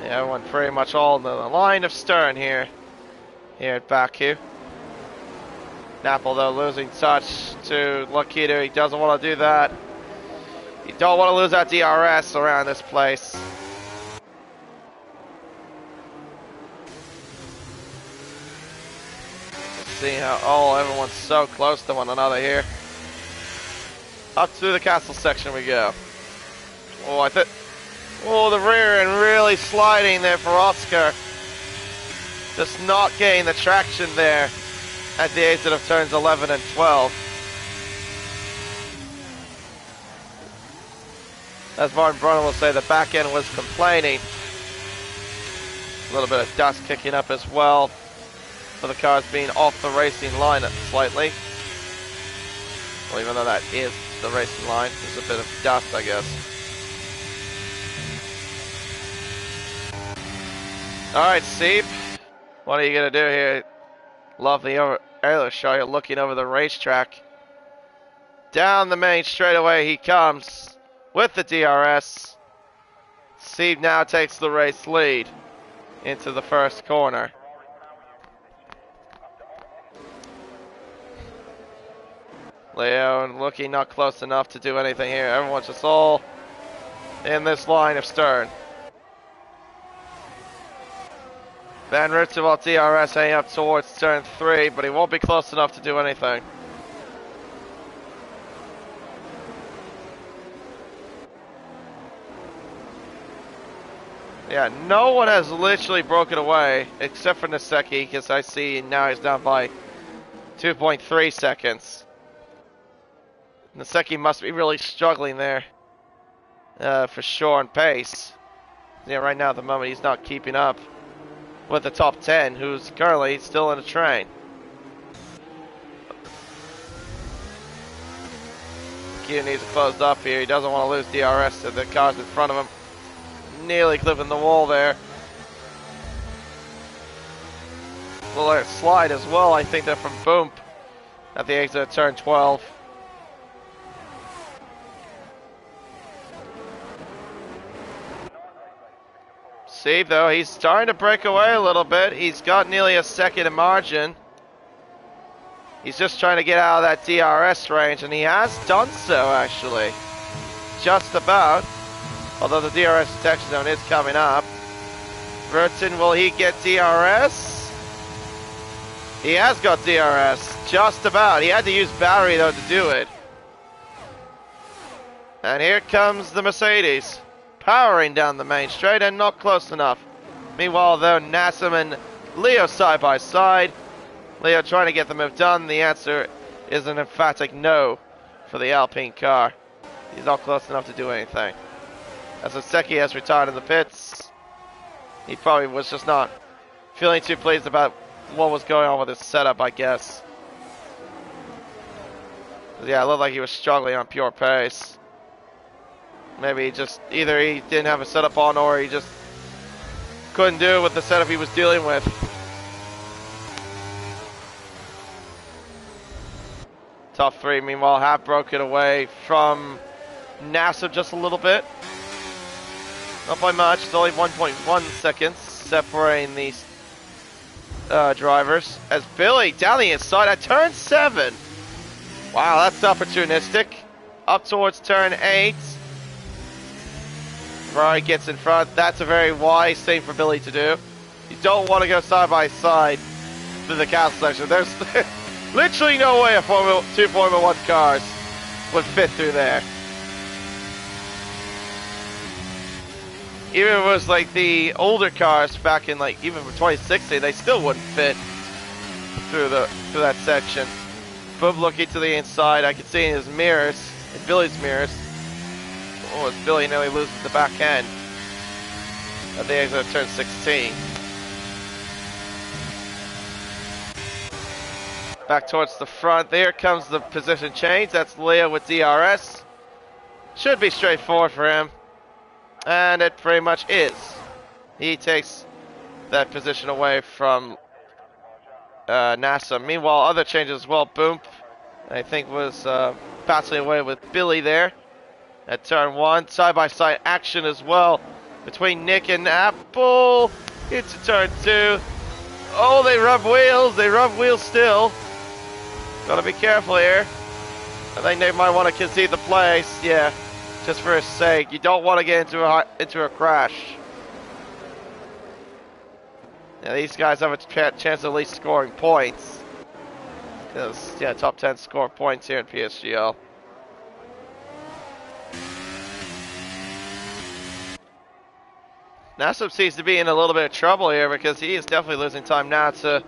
Yeah, everyone pretty much all in the line of stern here at Baku. Napple though losing touch to Lakita. He doesn't want to do that. You don't want to lose that DRS around this place. See how everyone's so close to one another here. Up through the castle section we go. The rear end really sliding there for Oscar. Just not getting the traction there at the exit of turns 11 and 12. As Martin Brunner will say, the back end was complaining. A little bit of dust kicking up as well for the cars being off the racing line slightly. Well, even though that is the racing line, there's a bit of dust, I guess. Alright, Steve, what are you going to do here? Love the aerial shot. You're looking over the racetrack. Down the main straightaway he comes with the DRS. Steve now takes the race lead into the 1st corner. Leo looking not close enough to do anything here. Everyone's just all in this line of stern. Van Rutsen while DRS heading up towards turn 3, but he won't be close enough to do anything. Yeah, no one has literally broken away except for Niseki, because I see now he's down by 2.3 seconds. Niseki must be really struggling there for sure on pace. Yeah, right now at the moment he's not keeping up with the top 10, who's currently still in the train. Q needs to close up here. He doesn't want to lose DRS to the cars in front of him. Nearly clipping the wall there. Little slide as well, I think they're from Boomp at the exit of turn 12. See, though, he's starting to break away a little bit. He's got nearly a second in margin. He's just trying to get out of that DRS range, and he has done so, actually. Just about. Although the DRS detection zone is coming up. Burton, will he get DRS? He has got DRS. Just about. He had to use battery, though, to do it. And here comes the Mercedes. Powering down the main straight and not close enough. Meanwhile, though, Nassim and Leo side by side. Leo trying to get the move done. The answer is an emphatic no for the Alpine car. He's not close enough to do anything. As Seki has retired in the pits, he probably was just not feeling too pleased about what was going on with his setup, I guess. Yeah, it looked like he was struggling on pure pace. Maybe either he didn't have a setup on, or he just couldn't do it with the setup he was dealing with. Top 3, meanwhile, have broken away from NASA just a little bit. Not by much, it's only 1.1 seconds separating these drivers. As Billy down the inside at turn 7. Wow, that's opportunistic. Up towards turn 8. Ferrari gets in front. That's a very wise thing for Billy to do. You don't want to go side by side through the castle section. There's literally no way two Formula 1 cars would fit through there. Even if it was like the older cars back in even from 2016, they still wouldn't fit through that section. Boom looking to the inside. I can see in his mirrors, in Billy's mirrors. Oh, as Billy nearly loses the back end at the exit of turn 16. Back towards the front. There comes the position change. That's Leo with DRS. Should be straightforward for him. And it pretty much is. He takes that position away from NASA. Meanwhile, other changes as well. Boom, I think, was passing away with Billy there at turn 1. Side-by-side action as well between Nick and Apple into turn 2. Oh, they rub wheels. They rub wheels still. Gotta be careful here. I think they might want to concede the place. Yeah, just for his sake. You don't want to get into a crash. Yeah, these guys have a chance of at least scoring points. Because, yeah, top 10 score points here in PSGL. Nassib seems to be in a little bit of trouble here because he is definitely losing time now to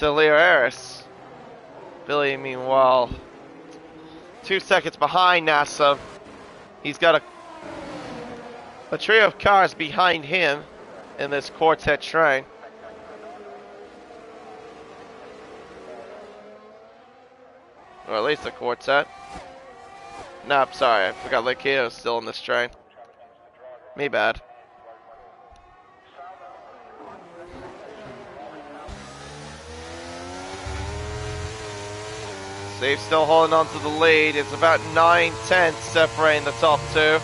Leo Harris. Billy, meanwhile, 2 seconds behind Nassib. He's got a trio of cars behind him in this quartet train. Or at least a quartet. No, sorry, I forgot Lakito was still in this train. Me bad. Steve still holding on to the lead. It's about 9/10 separating the top 2.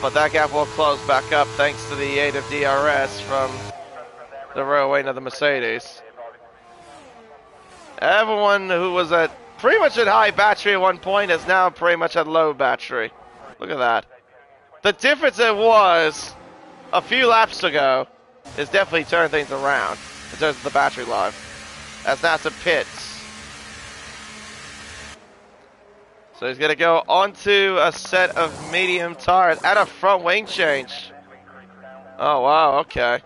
But that gap will close back up thanks to the aid of DRS from the railway to the Mercedes. Everyone who was at pretty much at high battery at one point is now pretty much at low battery. Look at that. The difference it was a few laps ago is definitely turned things around in terms of the battery life. As NASA pits. So he's going to go onto a set of medium tires and a front wing change. Oh, wow, okay.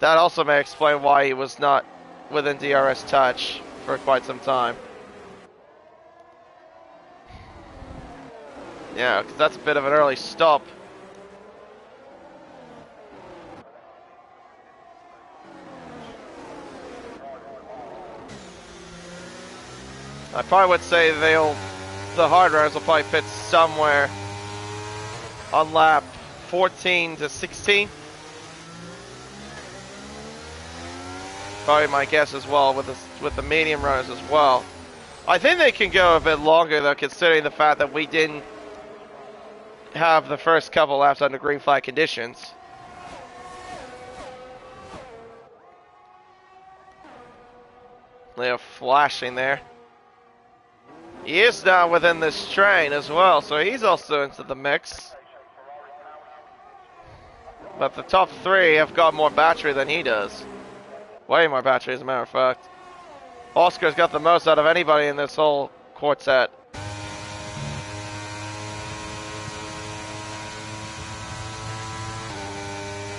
That also may explain why he was not within DRS touch for quite some time. Yeah, because that's a bit of an early stop I probably would say the hard runners will probably pit somewhere on lap 14 to 16. Probably my guess as well with the medium runners as well. I think they can go a bit longer though, considering the fact that we didn't have the first couple laps under green flag conditions. Leo flashing there. He is now within this train as well, so he's also into the mix. But the top three have got more battery than he does. Way more battery, as a matter of fact. Oscar's got the most out of anybody in this whole quartet.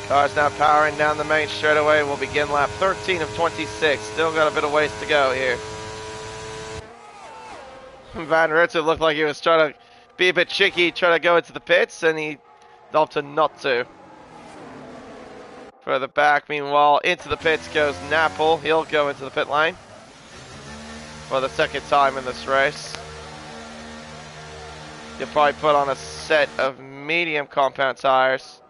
Car's now powering down the main straightaway. We'll begin lap 13 of 26. Still got a bit of ways to go here. Van Rutsen looked like he was trying to be a bit cheeky, trying to go into the pits, and he opted not to. Further back, meanwhile, into the pits goes Napple. He'll go into the pit lane for the second time in this race. He'll probably put on a set of medium compound tires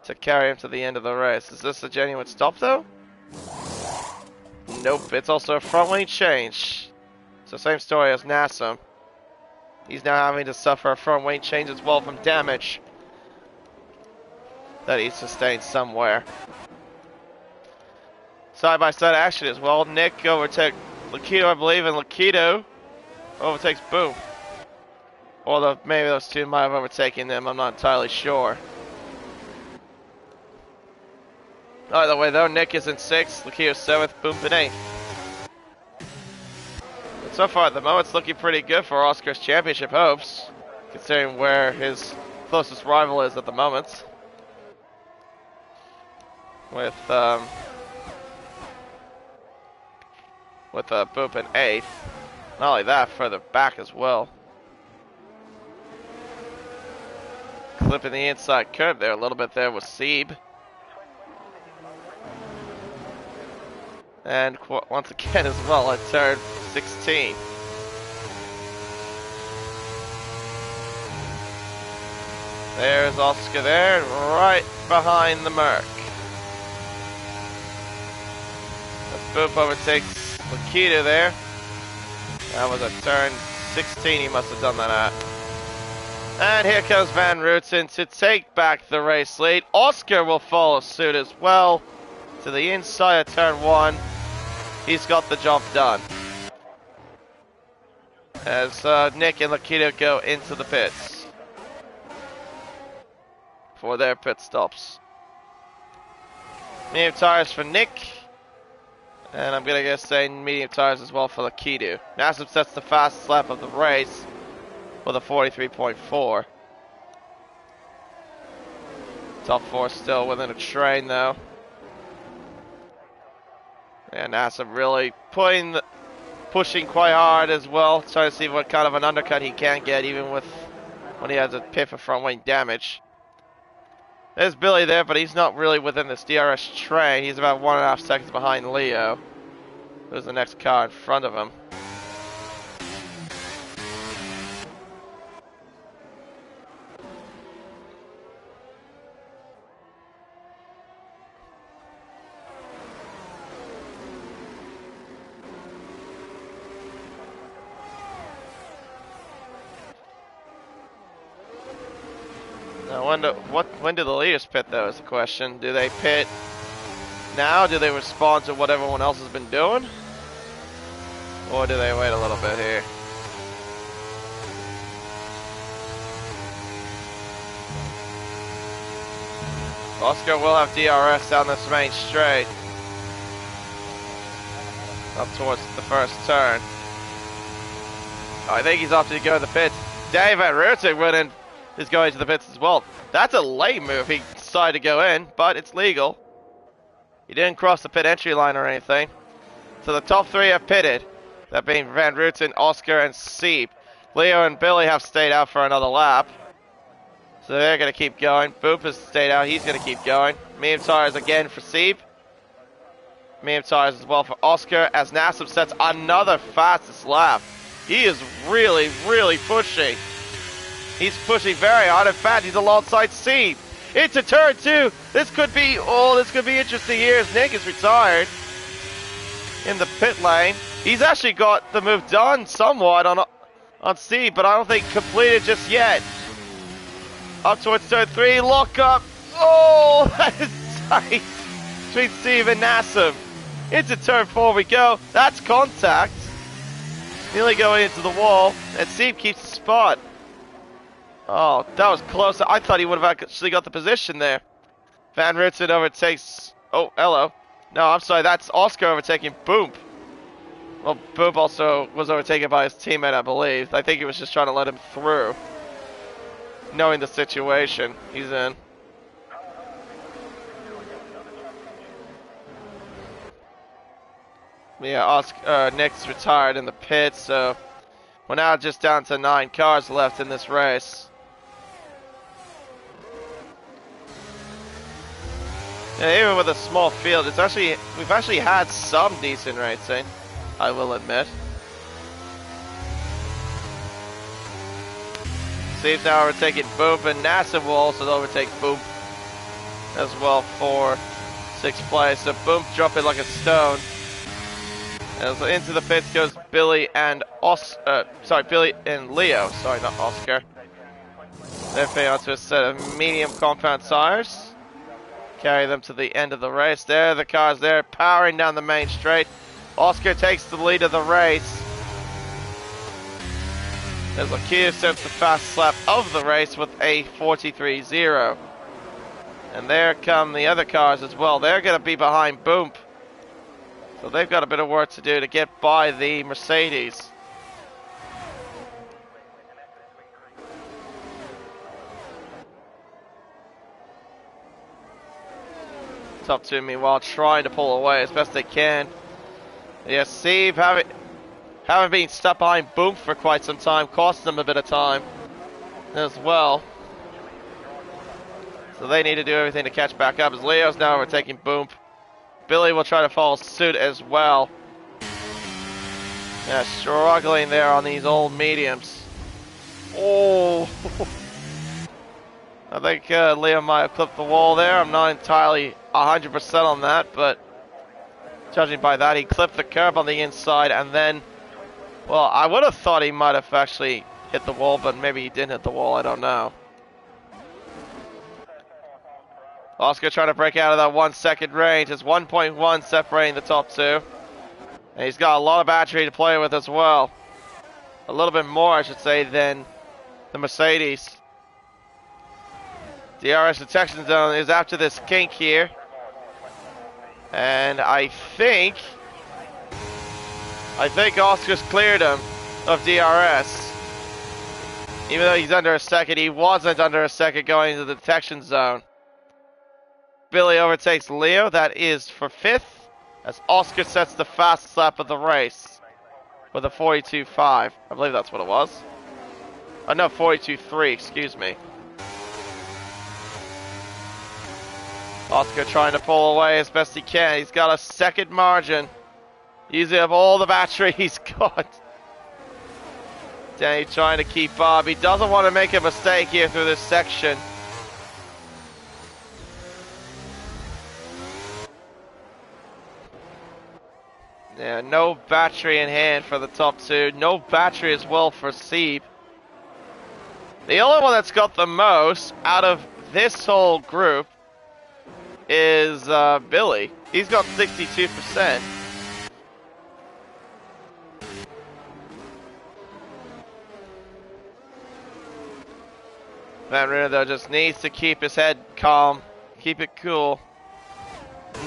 to carry him to the end of the race. Is this a genuine stop, though? Nope, it's also a front wing change. So same story as Nassam. He's now having to suffer a front wing change as well from damage that he sustained somewhere. Side by side action as well. Nick overtakes Lakito, I believe, and Lakito overtakes Boom. Although maybe those two might have overtaken them, I'm not entirely sure. Either way though, Nick is in 6th, Lakito 7th, Boom in 8th. So far at the moment, it's looking pretty good for Oscar's championship hopes, considering where his closest rival is at the moment. With Boop in 8th. Not only that, further back as well. Clipping the inside curve there a little bit there with Seeb. And once again as well at turn 16. There's Oscar there, right behind the Merc. As Boop overtakes Lakita there. That was a turn 16 he must have done that at. And here comes Van Rutsen to take back the race lead. Oscar will follow suit as well to the inside of turn 1. He's got the job done. As Nick and Lakito go into the pits for their pit stops. Medium tires for Nick. And I'm going to say medium tires as well for Lakito. Nassam sets the fastest lap of the race with a 43.4. Top 4 still within a train though. And Nassam really pushing quite hard as well, trying to see what kind of an undercut he can get, even with when he has a pit for front wing damage. There's Billy there, but he's not really within this DRS train. He's about 1.5 seconds behind Leo, who's the next car in front of him. When do the leaders pit though is the question. Do they pit now? Do they respond to what everyone else has been doing? Or do they wait a little bit here? Oscar will have DRS down this main straight. Up towards the first turn. I think he's opted to go to the pits. Dave Van Rutsen is going to the pits as well. That's a late move. He decided to go in, but it's legal. He didn't cross the pit entry line or anything. So the top 3 have pitted. That being Van Rutsen, Oscar, and Seep. Leo and Billy have stayed out for another lap. So they're going to keep going. Boop has stayed out. He's going to keep going. Medium tires again for Seep. Medium tires as well for Oscar as Nassam sets another fastest lap. He is really, really pushing. He's pushing very hard. In fact, he's alongside Seed. Into turn 2. This could be interesting here as Nick is retired in the pit lane. He's actually got the move done somewhat on Seed, but I don't think completed just yet. Up towards turn 3, lock up. Oh, that is tight between Steve and Nassim. Into turn 4 we go. That's contact. Nearly going into the wall, and Steve keeps the spot. Oh, that was close. I thought he would have actually got the position there. Van Ritsen overtakes... Oh, hello. No, I'm sorry. That's Oscar overtaking Boomp. Well, Boomp also was overtaken by his teammate, I believe. I think he was just trying to let him through. Knowing the situation he's in. Yeah, Nick's retired in the pit, so we're now just down to 9 cars left in this race. Yeah, even with a small field, we've actually had some decent racing, I will admit. Steve's now overtaking Boomp, and NASA will also overtake Boomp as well for 6th place. So Boomp dropping like a stone. As into the pits goes Billy and Billy and Leo. Sorry, not Oscar. They're fitting onto a set of medium compound tires. Carry them to the end of the race. There, the cars there, powering down the main straight. Oscar takes the lead of the race. As Lakia sets the fast lap of the race with a 43.0. And there come the other cars as well. They're going to be behind Boomp. So they've got a bit of work to do to get by the Mercedes. Top 2 meanwhile trying to pull away as best they can. Yes, Steve having been stuck behind Boomp for quite some time, cost them a bit of time as well. So they need to do everything to catch back up as Leo's now overtaking Boomp. Billy will try to follow suit as well. Yeah, struggling there on these old mediums. Oh, I think Leo might have clipped the wall there. I'm not entirely 100% on that, but judging by that, he clipped the curb on the inside and then, well, I would have thought he might have actually hit the wall, but maybe he didn't hit the wall, I don't know. Oscar trying to break out of that 1 second range. It's 1.1 separating the top 2. And he's got a lot of battery to play with as well. A little bit more, I should say, than the Mercedes. DRS detection zone is after this kink here. And I think Oscar's cleared him of DRS. Even though he's under a second, he wasn't under a second going into the detection zone. Billy overtakes Leo, that is for 5th, as Oscar sets the fastest lap of the race with a 42.5. I believe that's what it was. Oh no, 42.3, excuse me. Oscar trying to pull away as best he can. He's got a second margin. Using up all the battery he's got. Danny trying to keep up. He doesn't want to make a mistake here through this section. Yeah, no battery in hand for the top 2. No battery as well for Seeb. The only one that's got the most out of this whole group is Billy. He's got 62%. Van Riener, though, just needs to keep his head calm, keep it cool.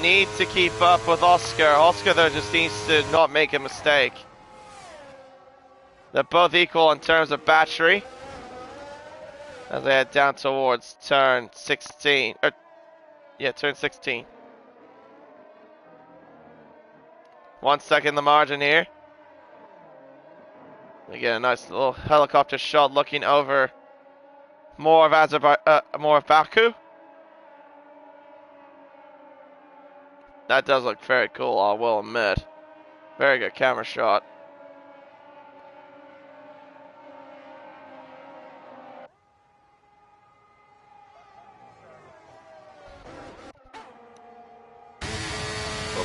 Needs to keep up with Oscar. Oscar, though, just needs to not make a mistake. They're both equal in terms of battery. As they head down towards turn 16. Turn 16. 1 second the margin here. We get a nice little helicopter shot looking over more of Baku. That does look very cool, I will admit. Very good camera shot.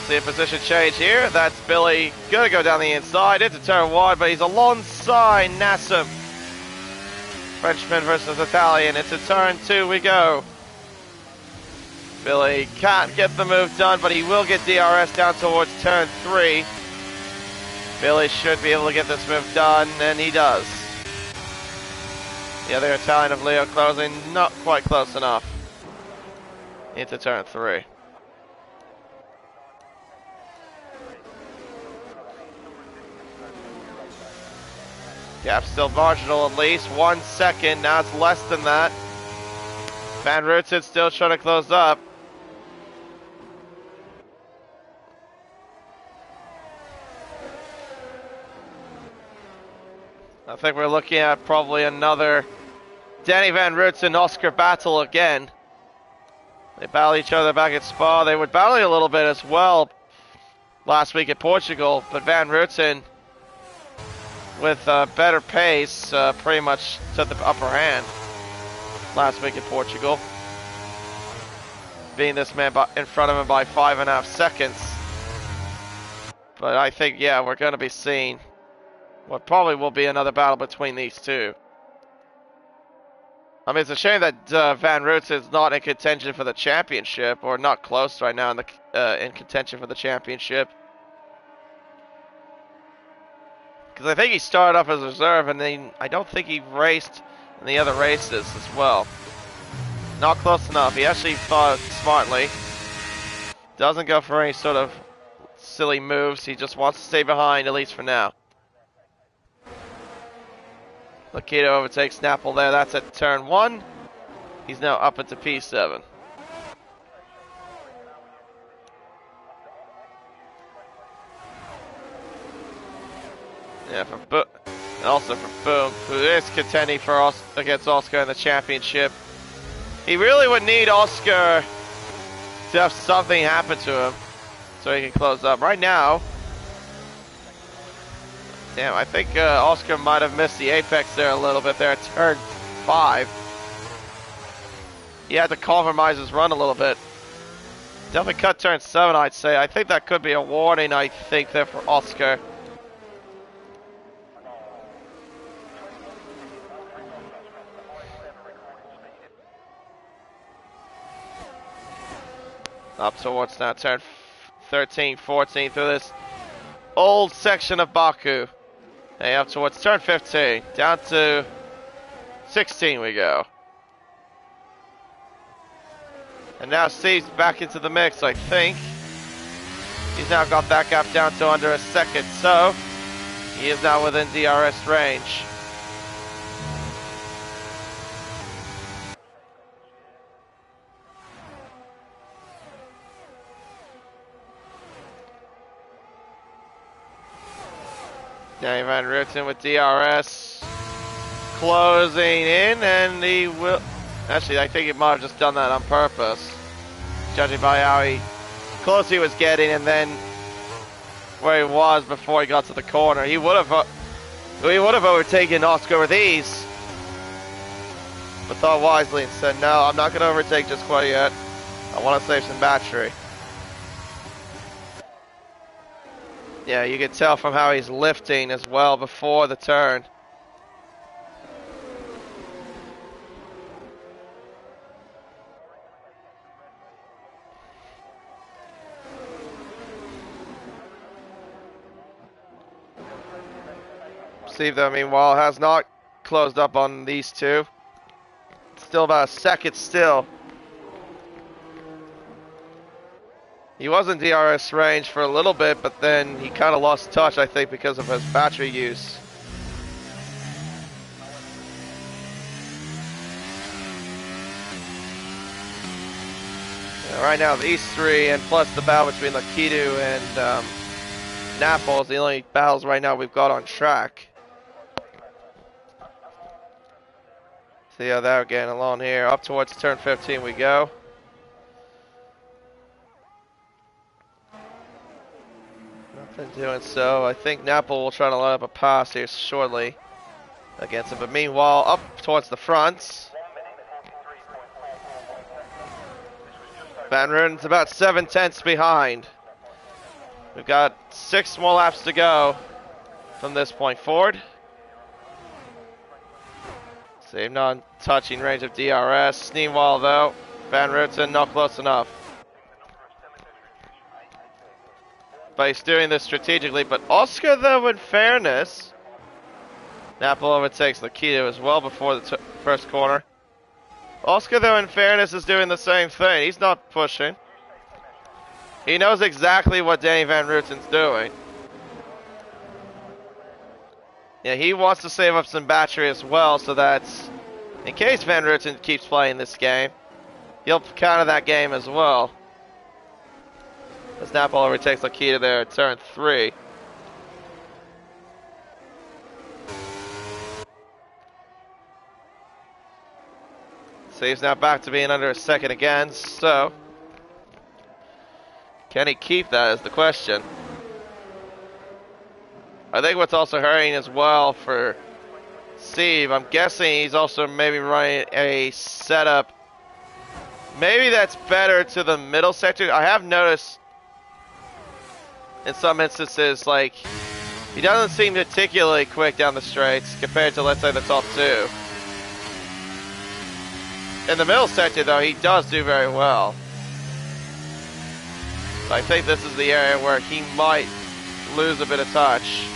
See a position change here. That's Billy gonna go down the inside into turn 1, but he's alongside Nassim. Frenchman versus Italian. Into turn 2 we go. Billy can't get the move done, but he will get DRS down towards turn 3. Billy should be able to get this move done, and he does. The other Italian of Leo closing, not quite close enough. Into turn 3. Gap still marginal at least. 1 second. Now it's less than that. Van Rooten still trying to close up. I think we're looking at probably another Danny Van Rooten Oscar battle again. They battle each other back at Spa. They were battling a little bit as well last week at Portugal, but Van Rooten, with better pace, pretty much took the upper hand last week at Portugal, beating this man in front of him by 5.5 seconds. But I think, yeah, we're going to be seeing what probably will be another battle between these two. I mean, it's a shame that Van Rooten is not in contention for the championship, or not close right now in contention for the championship. Because I think he started off as a reserve, and then I don't think he raced in the other races as well. Not close enough. He actually fought smartly. Doesn't go for any sort of silly moves. He just wants to stay behind, at least for now. Lakido overtakes Snapple there. That's at turn 1. He's now up into P7. Yeah, and also for Boom, who is contending for against Oscar in the championship. He really would need Oscar to have something happen to him so he can close up. Right now, damn, I think Oscar might have missed the apex there a little bit there at turn 5. He had to compromise his run a little bit. Definitely cut turn 7, I'd say. I think that could be a warning, I think, there for Oscar. Up towards now turn 13, 14 through this old section of Baku. Hey, up towards turn 15. Down to 16 we go. And now Steve's back into the mix, I think. He's now got that gap down to under a second, so he is now within DRS range. Danny Van Rooten with DRS closing in, and he will. Actually, I think he might have just done that on purpose, judging by how close he was getting, and then where he was before he got to the corner. He would have overtaken Oscar with ease, but thought wisely and said, "No, I'm not going to overtake just quite yet. I want to save some battery." Yeah, you can tell from how he's lifting as well before the turn. Steve, though, meanwhile, has not closed up on these two. Still about a second still. He was in DRS range for a little bit, but then he kind of lost touch, I think, because of his battery use. Yeah, right now, these three, and plus the battle between Lakitu and Napol is the only battles right now we've got on track. See how they're getting along here. Up towards turn 15 we go. Doing so. I think Napol will try to line up a pass here shortly against him. But meanwhile, up towards the front. Van Ruden's about 7/10 behind. We've got 6 more laps to go from this point forward. Save non-touching range of DRS. Meanwhile, though, Van Rooten not close enough. But he's doing this strategically. But Oscar, though, in fairness, Napple overtakes Lakita as well before the first corner. Oscar, though, in fairness, is doing the same thing. He's not pushing. He knows exactly what Danny Van Rooten's doing. Yeah, he wants to save up some battery as well, so that in case Van Rooten keeps playing this game, he'll counter that game as well. As Napple overtakes Lakita there at turn 3. So he's now back to being under a second again, so can he keep that is the question. I think what's also hurting as well for Steve, I'm guessing he's also maybe running a setup. Maybe that's better to the middle sector. I have noticed in some instances, like, he doesn't seem particularly quick down the straights compared to, let's say, the top 2. In the middle sector, though, he does do very well. I think this is the area where he might lose a bit of touch.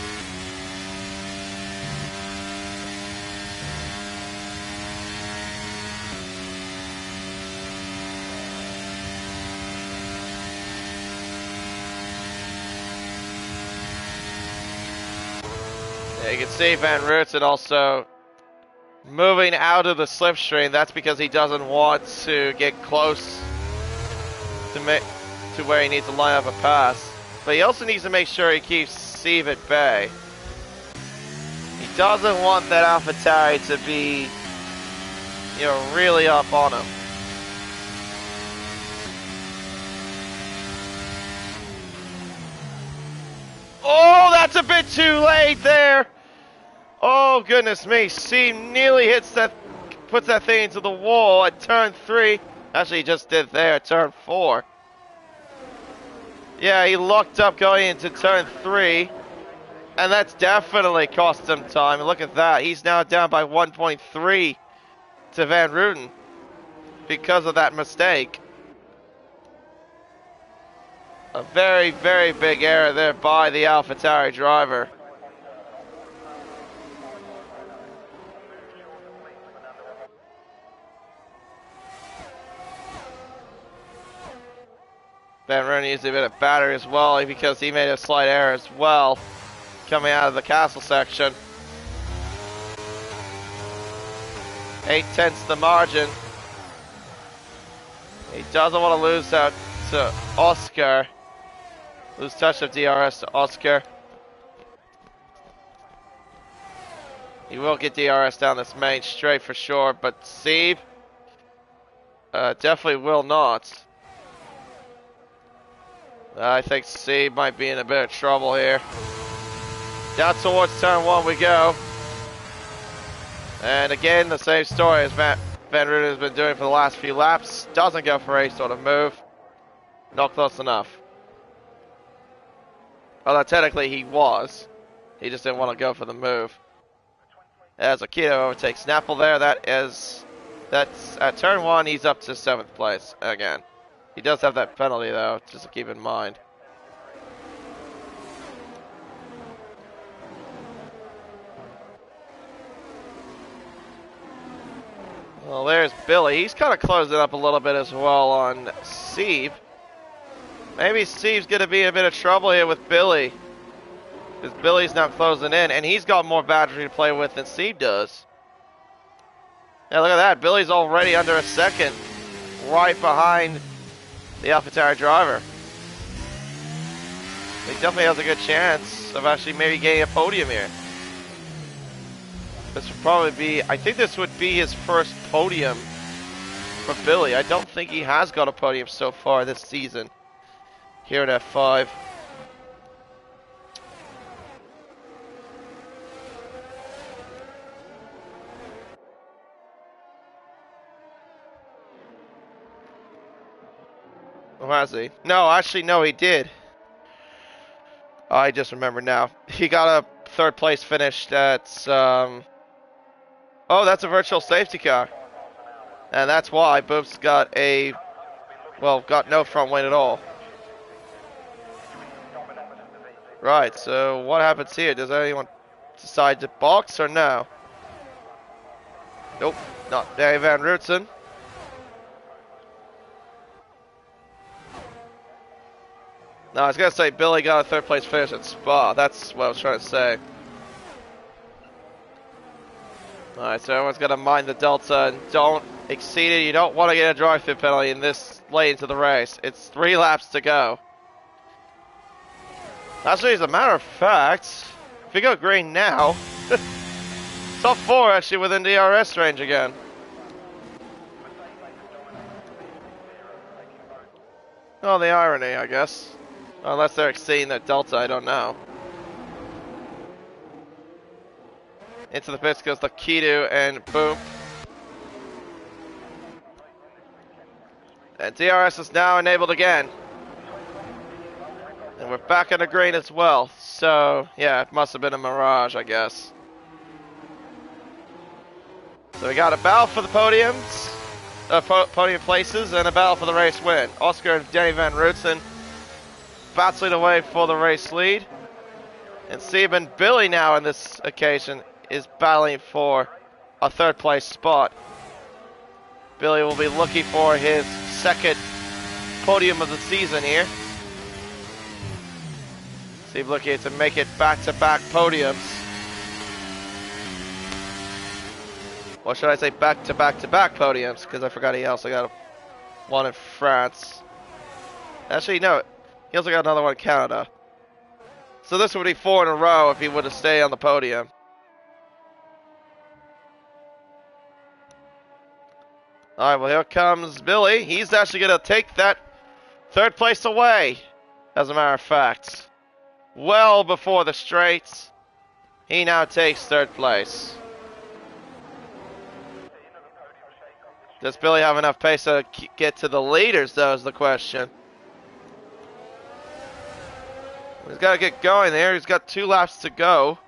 Yeah, you can see Van Rooten also moving out of the slipstream. That's because he doesn't want to get close to where he needs to line up a pass. But he also needs to make sure he keeps Steve at bay. He doesn't want that AlphaTauri to be, you know, really up on him. Oh, that's a bit too late there. Oh, goodness me. Steve nearly puts that thing into the wall at turn 3. Actually, he just did there at turn 4. Yeah, he locked up going into turn 3. And that's definitely cost him time. Look at that. He's now down by 1.3 to Van Rooten because of that mistake. A very, very big error there by the AlphaTauri driver. Van Rooten used a bit of battery as well because he made a slight error as well coming out of the castle section. 8/10 the margin. He doesn't want to lose out to Oscar. Lose touch of DRS to Oscar. He will get DRS down this main straight for sure, but Steve definitely will not. I think Steve might be in a bit of trouble here. Down towards turn 1 we go. And again, the same story as Van Rooten has been doing for the last few laps. Doesn't go for any sort of move. Not close enough. Although technically he was. He just didn't want to go for the move. As Akito overtakes Snapple there, that's at turn 1, he's up to 7th place again. He does have that penalty though, just to keep in mind. Well, there's Billy. He's kind of closing up a little bit as well on Steve. Maybe Steve's going to be in a bit of trouble here with Billy. Because Billy's now closing in, and he's got more battery to play with than Steve does. Yeah, look at that. Billy's already under a second. Right behind the AlphaTauri driver. He definitely has a good chance of actually maybe getting a podium here. This would probably be, I think this would be his first podium for Billy. I don't think he has got a podium so far this season here at F5. Oh, has he? No, actually, no, he did. I just remember now. He got a third place finish at, oh, that's a virtual safety car. And that's why Boop's got got no front wing at all. Right, so what happens here? Does anyone decide to box or no? Nope, not Danny Van Rutsen. No, I was going to say Billy got a third place finish at Spa. That's what I was trying to say. Alright, so everyone's got to mind the delta and don't exceed it. You don't want to get a drive-through penalty in this late into the race. It's 3 laps to go. Actually, as a matter of fact, if you go green now, top 4 actually within DRS range again. Oh, the irony, I guess. Unless they're exceeding their delta, I don't know. Into the pits goes Lakitu and boom. And DRS is now enabled again. And we're back on the green as well. So, yeah, it must have been a mirage, I guess. So we got a battle for the podiums, podium places, and a battle for the race win. Oscar and Danny Van Rutsen battling away for the race lead. And Seben Billy now on this occasion is battling for a third place spot. Billy will be looking for his second podium of the season here. See, looking to make it back-to-back podiums. Or should I say back-to-back-to-back podiums? Because I forgot he also got one in France. Actually, no. He also got another one in Canada. So this would be 4 in a row if he would have stayed on the podium. Alright, well here comes Billy. He's actually going to take that third place away, as a matter of fact. Well before the straights, he now takes third place. Does Billy have enough pace to get to the leaders, though, is the question. He's got to get going there. He's got 2 laps to go.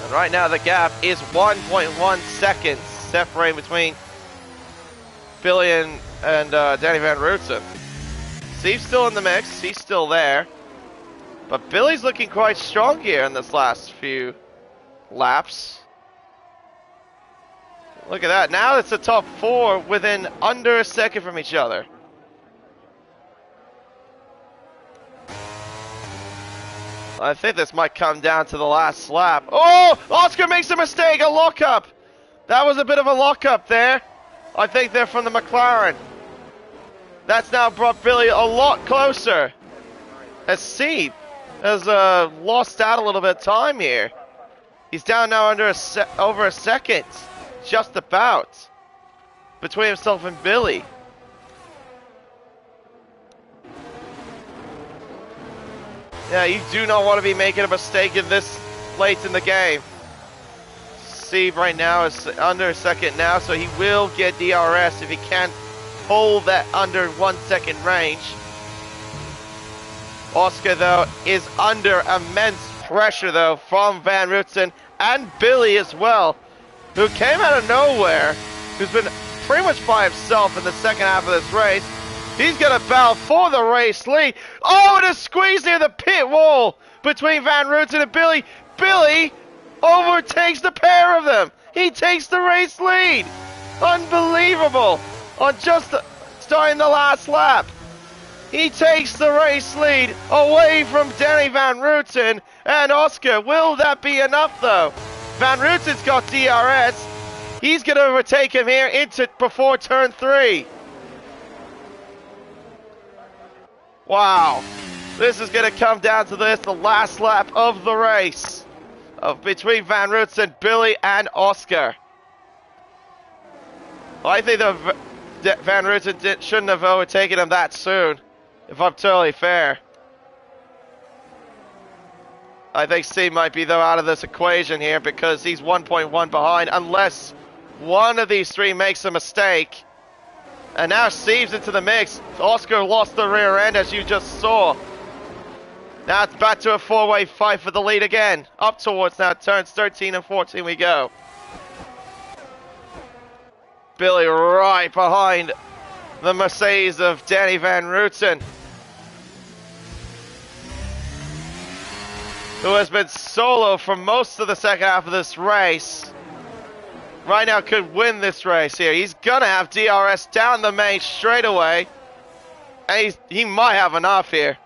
And right now the gap is 1.1 seconds separating between Billy and Danny Van Rutsen. Steve's still in the mix. He's still there. But Billy's looking quite strong here in this last few laps. Look at that. Now it's the top 4 within under a second from each other. I think this might come down to the last lap. Oh! Oscar makes a mistake! A lockup! That was a bit of a lockup there. I think they're from the McLaren. That's now brought Billy a lot closer. As Steve has lost out a little bit of time here. He's down now under over a second. Just about. Between himself and Billy. Yeah, you do not want to be making a mistake in this late in the game. Steve right now is under a second now, so he will get DRS if he can't hold that under 1 second range. Oscar, though, is under immense pressure, though, from Van Rutsen and Billy as well, who came out of nowhere, who's been pretty much by himself in the second half of this race. He's going to battle for the race lead. Oh, and a squeeze near the pit wall between Van Rutsen and Billy. Billy overtakes the pair of them. He takes the race lead. Unbelievable. On just starting the last lap. He takes the race lead away from Danny Van Rutsen and Oscar. Will that be enough, though? Van Rutsen's got DRS. He's going to overtake him here before turn 3. Wow, this is going to come down to this, the last lap of the race between Van Rutsen, Billy, and Oscar. I think Van Rutsen shouldn't have overtaken him that soon, if I'm totally fair. I think Steve might be, though, out of this equation here because he's 1.1 behind, unless one of these 3 makes a mistake. And now Steve's into the mix. Oscar lost the rear end, as you just saw. Now it's back to a four-way fight for the lead again. Up towards now turns 13 and 14 we go. Billy right behind the Mercedes of Danny Van Rooten, who has been solo for most of the second half of this race. Right now could win this race here. He's gonna have DRS down the main straight away. And he might have enough here.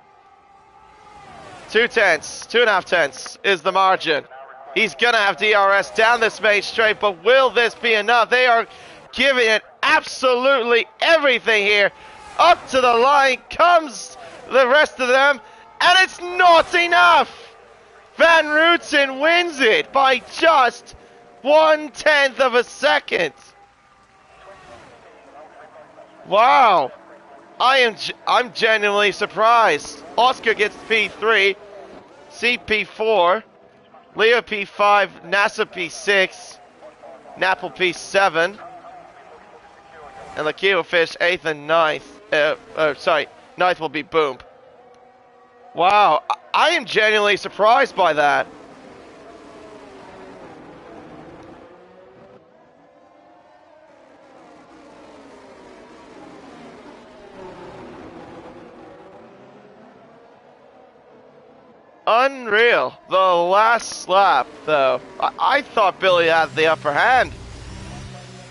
2.5 tenths is the margin. He's gonna have DRS down this main straight, but will this be enough? They are giving it absolutely everything here. Up to the line comes the rest of them, and it's not enough! Van Rooten wins it by just 1/10 of a second. Wow. I'm genuinely surprised. Oscar gets P3, CP4, Leo P5, NASA P6, Napple P7, and Lakio Fish 8th and 9th. Ninth will be Boom. Wow, I am genuinely surprised by that. Unreal. The last lap, though. I thought Billy had the upper hand.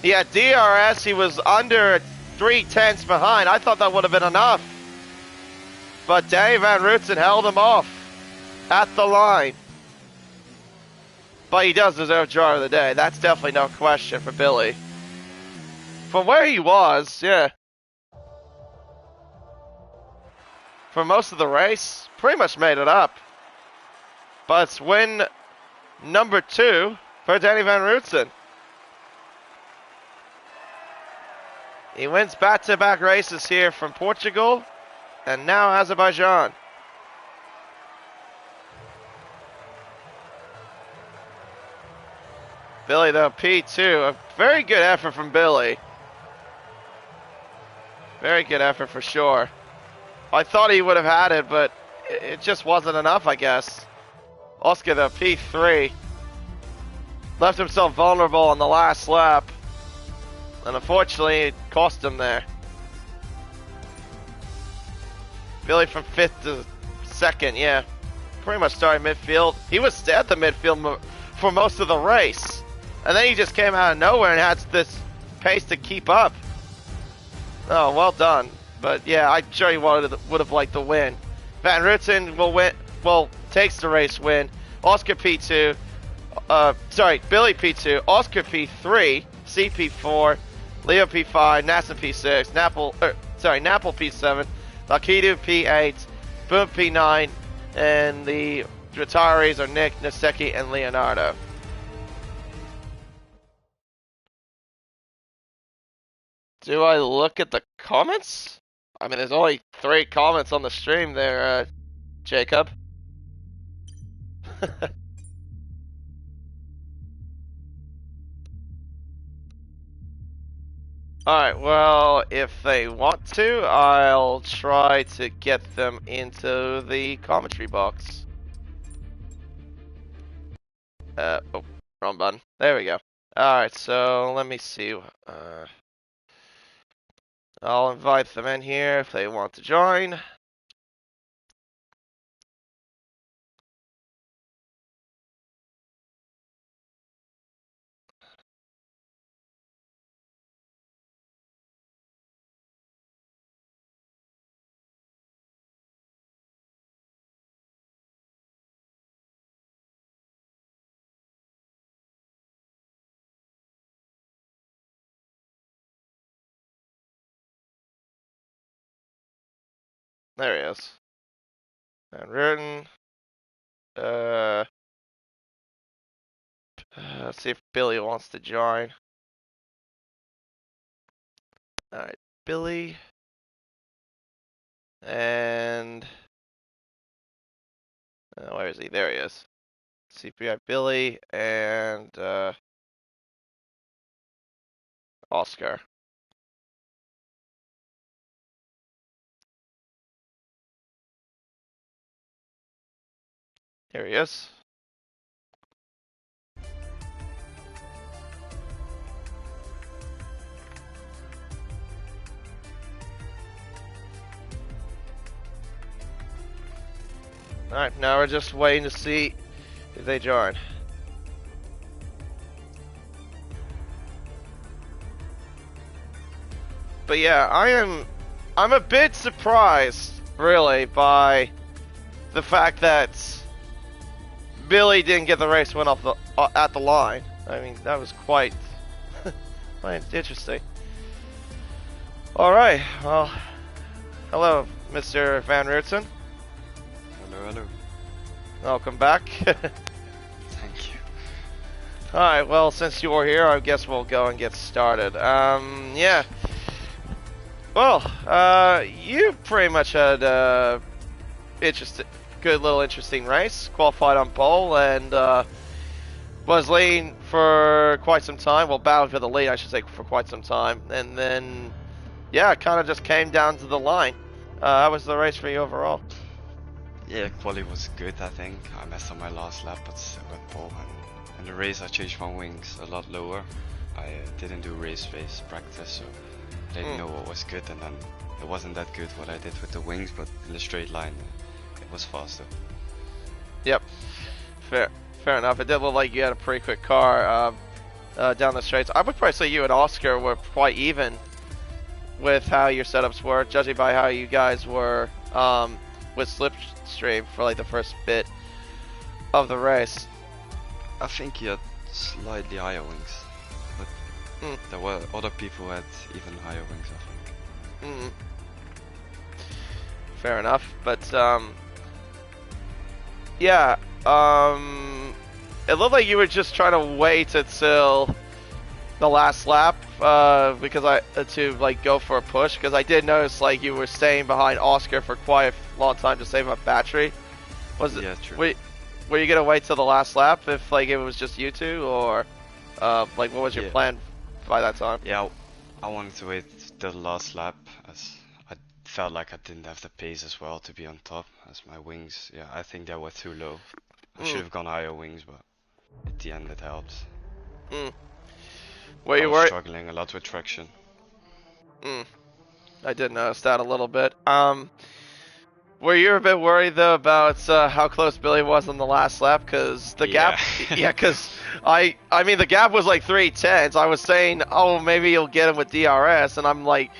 He had DRS. He was under 3/10 behind. I thought that would have been enough. But Danny Van Rooten held him off at the line. But he does deserve driver of the day. That's definitely no question for Billy. From where he was, yeah. For most of the race, pretty much made it up. But it's win number 2 for Danny Van Rooten. He wins back-to-back races here from Portugal and now Azerbaijan. Billy though, P2. A very good effort from Billy. Very good effort for sure. I thought he would have had it, but it just wasn't enough, I guess. Oscar though, P3. Left himself vulnerable on the last lap. And unfortunately, it cost him there. Billy from 5th to 2nd, yeah. Pretty much started midfield. He was at the midfield for most of the race. And then he just came out of nowhere and had this pace to keep up. Oh, well done. But yeah, I'm sure he would have liked the win. Van Rooten will win. Well, takes the race win. Oscar P2. Billy P2. Oscar P3. CP4. Leo P5. NASA P6. Napple P7. Lakidu P8. Boom P9. And the retirees are Nick, Naseki, and Leonardo. Do I look at the comments? I mean, there's only 3 comments on the stream there, Jacob. Alright, well, if they want to, I'll try to get them into the commentary box. Oh, wrong button. There we go. Alright, so let me see. I'll invite them in here if they want to join. There he is. And Rooten. Let's see if Billy wants to join. Alright, Billy. And where is he? There he is. CPI Billy and Oscar. Here he is. Alright, now we're just waiting to see if they join. But yeah, I'm a bit surprised, really, by the fact that Billy didn't get the race win off the at the line. I mean, that was quite interesting. All right, well, hello, Mr. Van Rootzen. Hello. Welcome back. Thank you. Alright, well, since you're here, I guess we'll go and get started. Yeah. Well, you pretty much had good little interesting race. Qualified on pole and was leading for quite some time. Well, battled for the lead, I should say, for quite some time. And then, yeah, it kind of just came down to the line. How was the race for you overall? Yeah, quali was good, I think. I messed up my last lap, but still went pole. And in the race, I changed my wings a lot lower. I didn't do race-based practice, so I didn't know what was good. And then it wasn't that good what I did with the wings, but in the straight line, it was faster. Yep, fair enough. It did look like you had a pretty quick car down the straights. I would probably say you and Oscar were quite even with how your setups were, judging by how you guys were with slipstream for like the first bit of the race. I think he had slightly higher wings, but there were other people who had even higher wings, I think. Fair enough, but yeah, it looked like you were just trying to wait until the last lap because to like go for a push, because I did notice like you were staying behind Oscar for quite a long time to save up battery. Was it? Yeah, true. Were you gonna wait till the last lap if like it was just you two, or like what was your plan by that time? Yeah, I wanted to wait till the last lap as I felt like I didn't have the pace as well to be on top, as my wings, yeah, I think they were too low. I should have gone higher wings, but at the end it helped. Were you I was struggling a lot with traction. I did notice that a little bit. Were you a bit worried though about how close Billy was on the last lap? Because the gap, because I mean the gap was like 3/10. I was saying, oh, maybe you'll get him with DRS, and I'm like,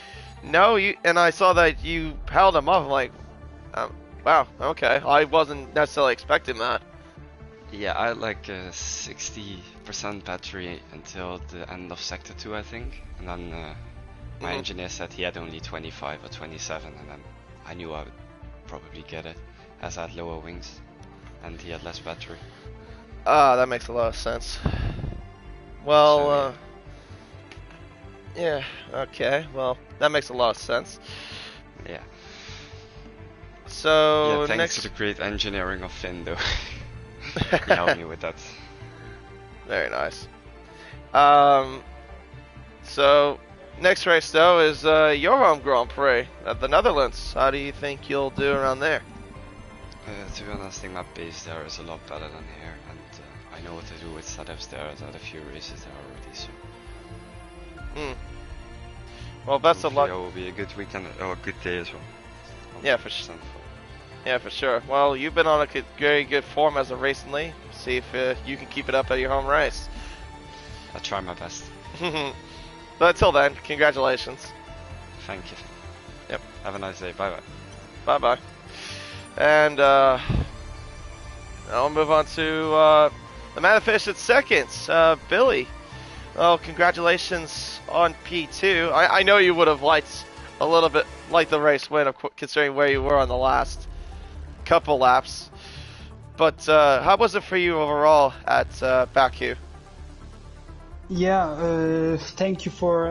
no, you. And I saw that you held him up. I'm like, wow, okay. I wasn't necessarily expecting that. Yeah, I had like a 60% battery until the end of sector 2, I think, and then my engineer said he had only 25 or 27, and then I knew I would probably get it, as I had lower wings and he had less battery. That makes a lot of sense. Well, yeah, okay, well, that makes a lot of sense. Yeah. So, yeah, thanks to the great engineering of Finn, though. He helped me with that. Very nice. So, next race though is your home Grand Prix at the Netherlands. How do you think you'll do around there? To be honest, I think my pace there is a lot better than here, and I know what to do with setups there. I've had a few races there already, so. Well, best of luck. It will be a good weekend, or a good day as well. Yeah, for sure. Yeah, for sure. Well, you've been on a very good form as of recently. See if you can keep it up at your home race. I'll try my best. But until then, congratulations. Thank you. Yep. Have a nice day. Bye bye. Bye bye. And I'll move on to the man that finished at second, Billy. Well, congratulations on P2. I know you would have liked a little bit like the race win, considering where you were on the last couple laps. But how was it for you overall at Baku? Yeah, thank you for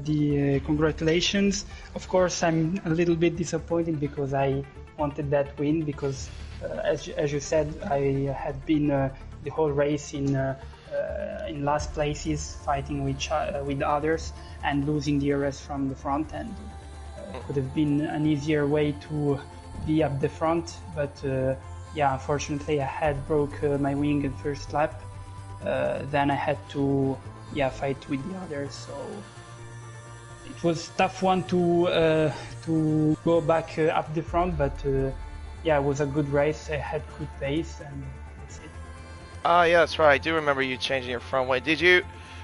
the congratulations. Of course, I'm a little bit disappointed because I wanted that win, because as you said, I had been the whole race in last places, fighting with others and losing DRS from the front, and could have been an easier way to be up the front, but yeah, unfortunately I had broke my wing in first lap. Then I had to fight with the others, so it was tough one to go back up the front, but yeah, it was a good race. I had good pace, and that's it. Yeah, that's right. I do remember you changing your front wing.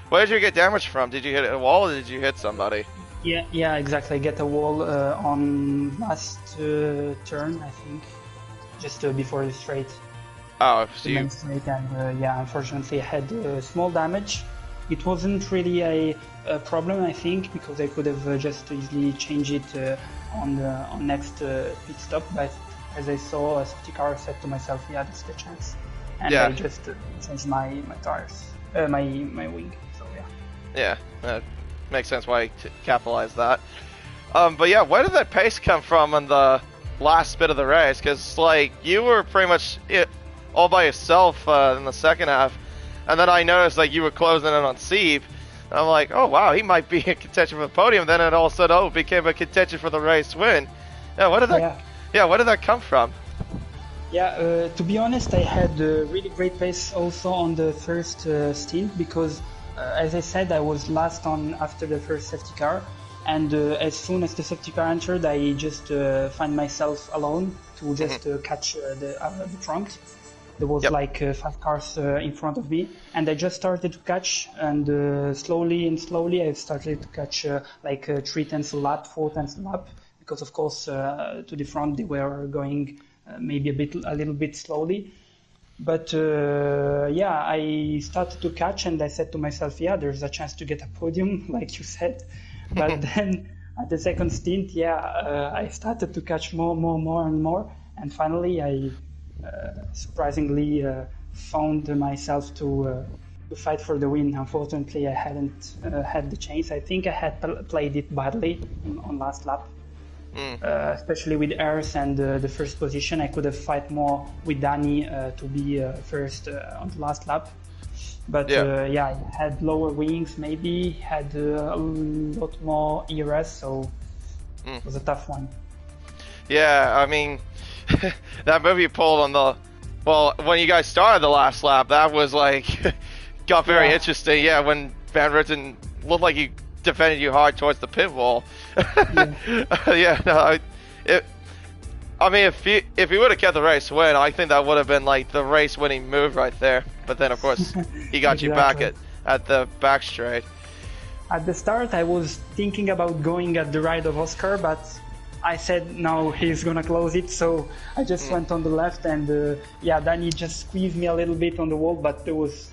Where did you get damaged from? Did you hit a wall or did you hit somebody? Yeah, exactly. I get a wall on last turn, I think, just before the straight. Oh, so the main straight, and yeah, unfortunately I had small damage. It wasn't really a problem, I think, because I could have just easily changed it on next pit stop. But as I saw a safety car, I said to myself, yeah, that's the chance, and Yeah. I just changed my tires, my wing. So yeah. Yeah, that makes sense why you capitalized that. But yeah, where did that pace come from on the last bit of the race? Because like you were pretty much all by yourself in the second half, and then I noticed like you were closing in on Sieb. And I'm like, oh wow, he might be in contention for the podium. Then it all of a sudden, it became a contention for the race win. Yeah, where did that come from? Yeah, to be honest, I had a really great pace also on the first stint because, as I said, I was last on after the first safety car, and as soon as the safety car entered, I just find myself alone to just catch the front. There was like 5 cars in front of me, and I just started to catch, and slowly I started to catch like 3/10 a lap, 4/10 a lap, because of course to the front they were going maybe a little bit slowly. But yeah, I started to catch, and I said to myself, yeah, there's a chance to get a podium, like you said. But then at the second stint, I started to catch more and more, and finally I surprisingly found myself to fight for the win. Unfortunately, I hadn't had the chance. I think I had played it badly on last lap. Especially with airs and the first position. I could have fight more with Danny to be first on the last lap. But I had lower wings, maybe had a lot more ERS, so it was a tough one. Yeah, I mean, that move you pulled on when you guys started the last lap, that was like, got very interesting. Yeah, when Van Ritten looked like he defended you hard towards the pit wall. I mean, if he would have kept the race win, I think that would have been like the race winning move right there. But then, of course, he got you back at the back straight. At the start, I was thinking about going at the right of Oscar, but I said no, he's gonna close it, so I just went on the left, and Danny just squeezed me a little bit on the wall, but there was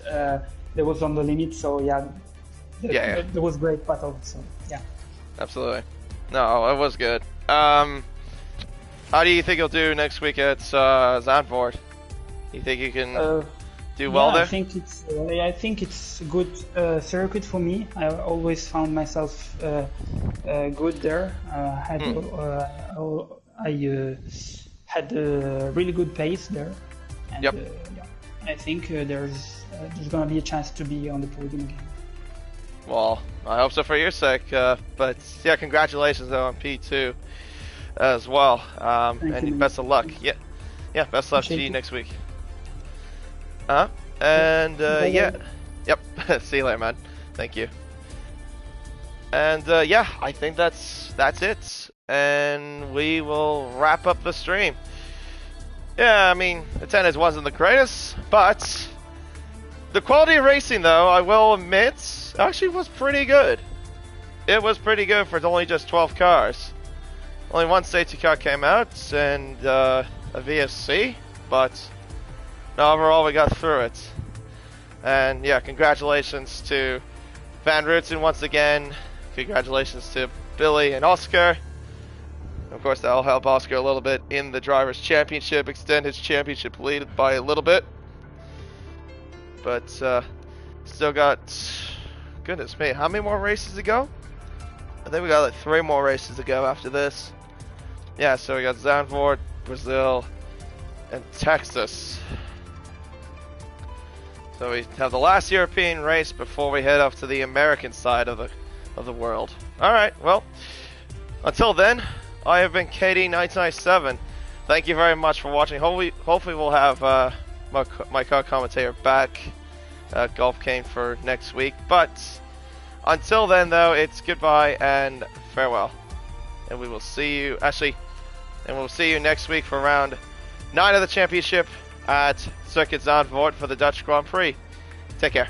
on the limit, so there was great battle, so yeah. Absolutely. No, it was good. How do you think you'll do next week at Zandvoort? You think you can do well there? I think it's a good circuit for me. I always found myself good there. I had a really good pace there, and I think there's gonna be a chance to be on the podium again. Well, I hope so for your sake. But yeah, congratulations though on P2 as well. And best of luck. Yeah, best of luck to you next week. And yep. See you later, man. Thank you. And I think that's it. And we will wrap up the stream. Yeah, I mean, attendance wasn't the greatest, but the quality of racing, though, I will admit, actually was pretty good. It was pretty good for only just 12 cars. Only one safety car came out, and a VSC, but no, overall we got through it. And yeah, congratulations to Van Ruten once again. Congratulations to Billy and Oscar. Of course, that'll help Oscar a little bit in the Drivers' Championship, extend his championship lead by a little bit. But still got, goodness me, how many more races to go? I think we got like 3 more races to go after this. Yeah, so we got Zandvoort, Brazil, and Texas. So we have the last European race before we head off to the American side of the world. All right, well, until then, I have been KD997. thank you very much for watching. Hopefully we'll have my co-commentator back, Golf Kane, for next week. But until then, though, it's goodbye and farewell. And we will see you, we'll see you next week for round 9 of the championship at Circuit Zandvoort for the Dutch Grand Prix. Take care.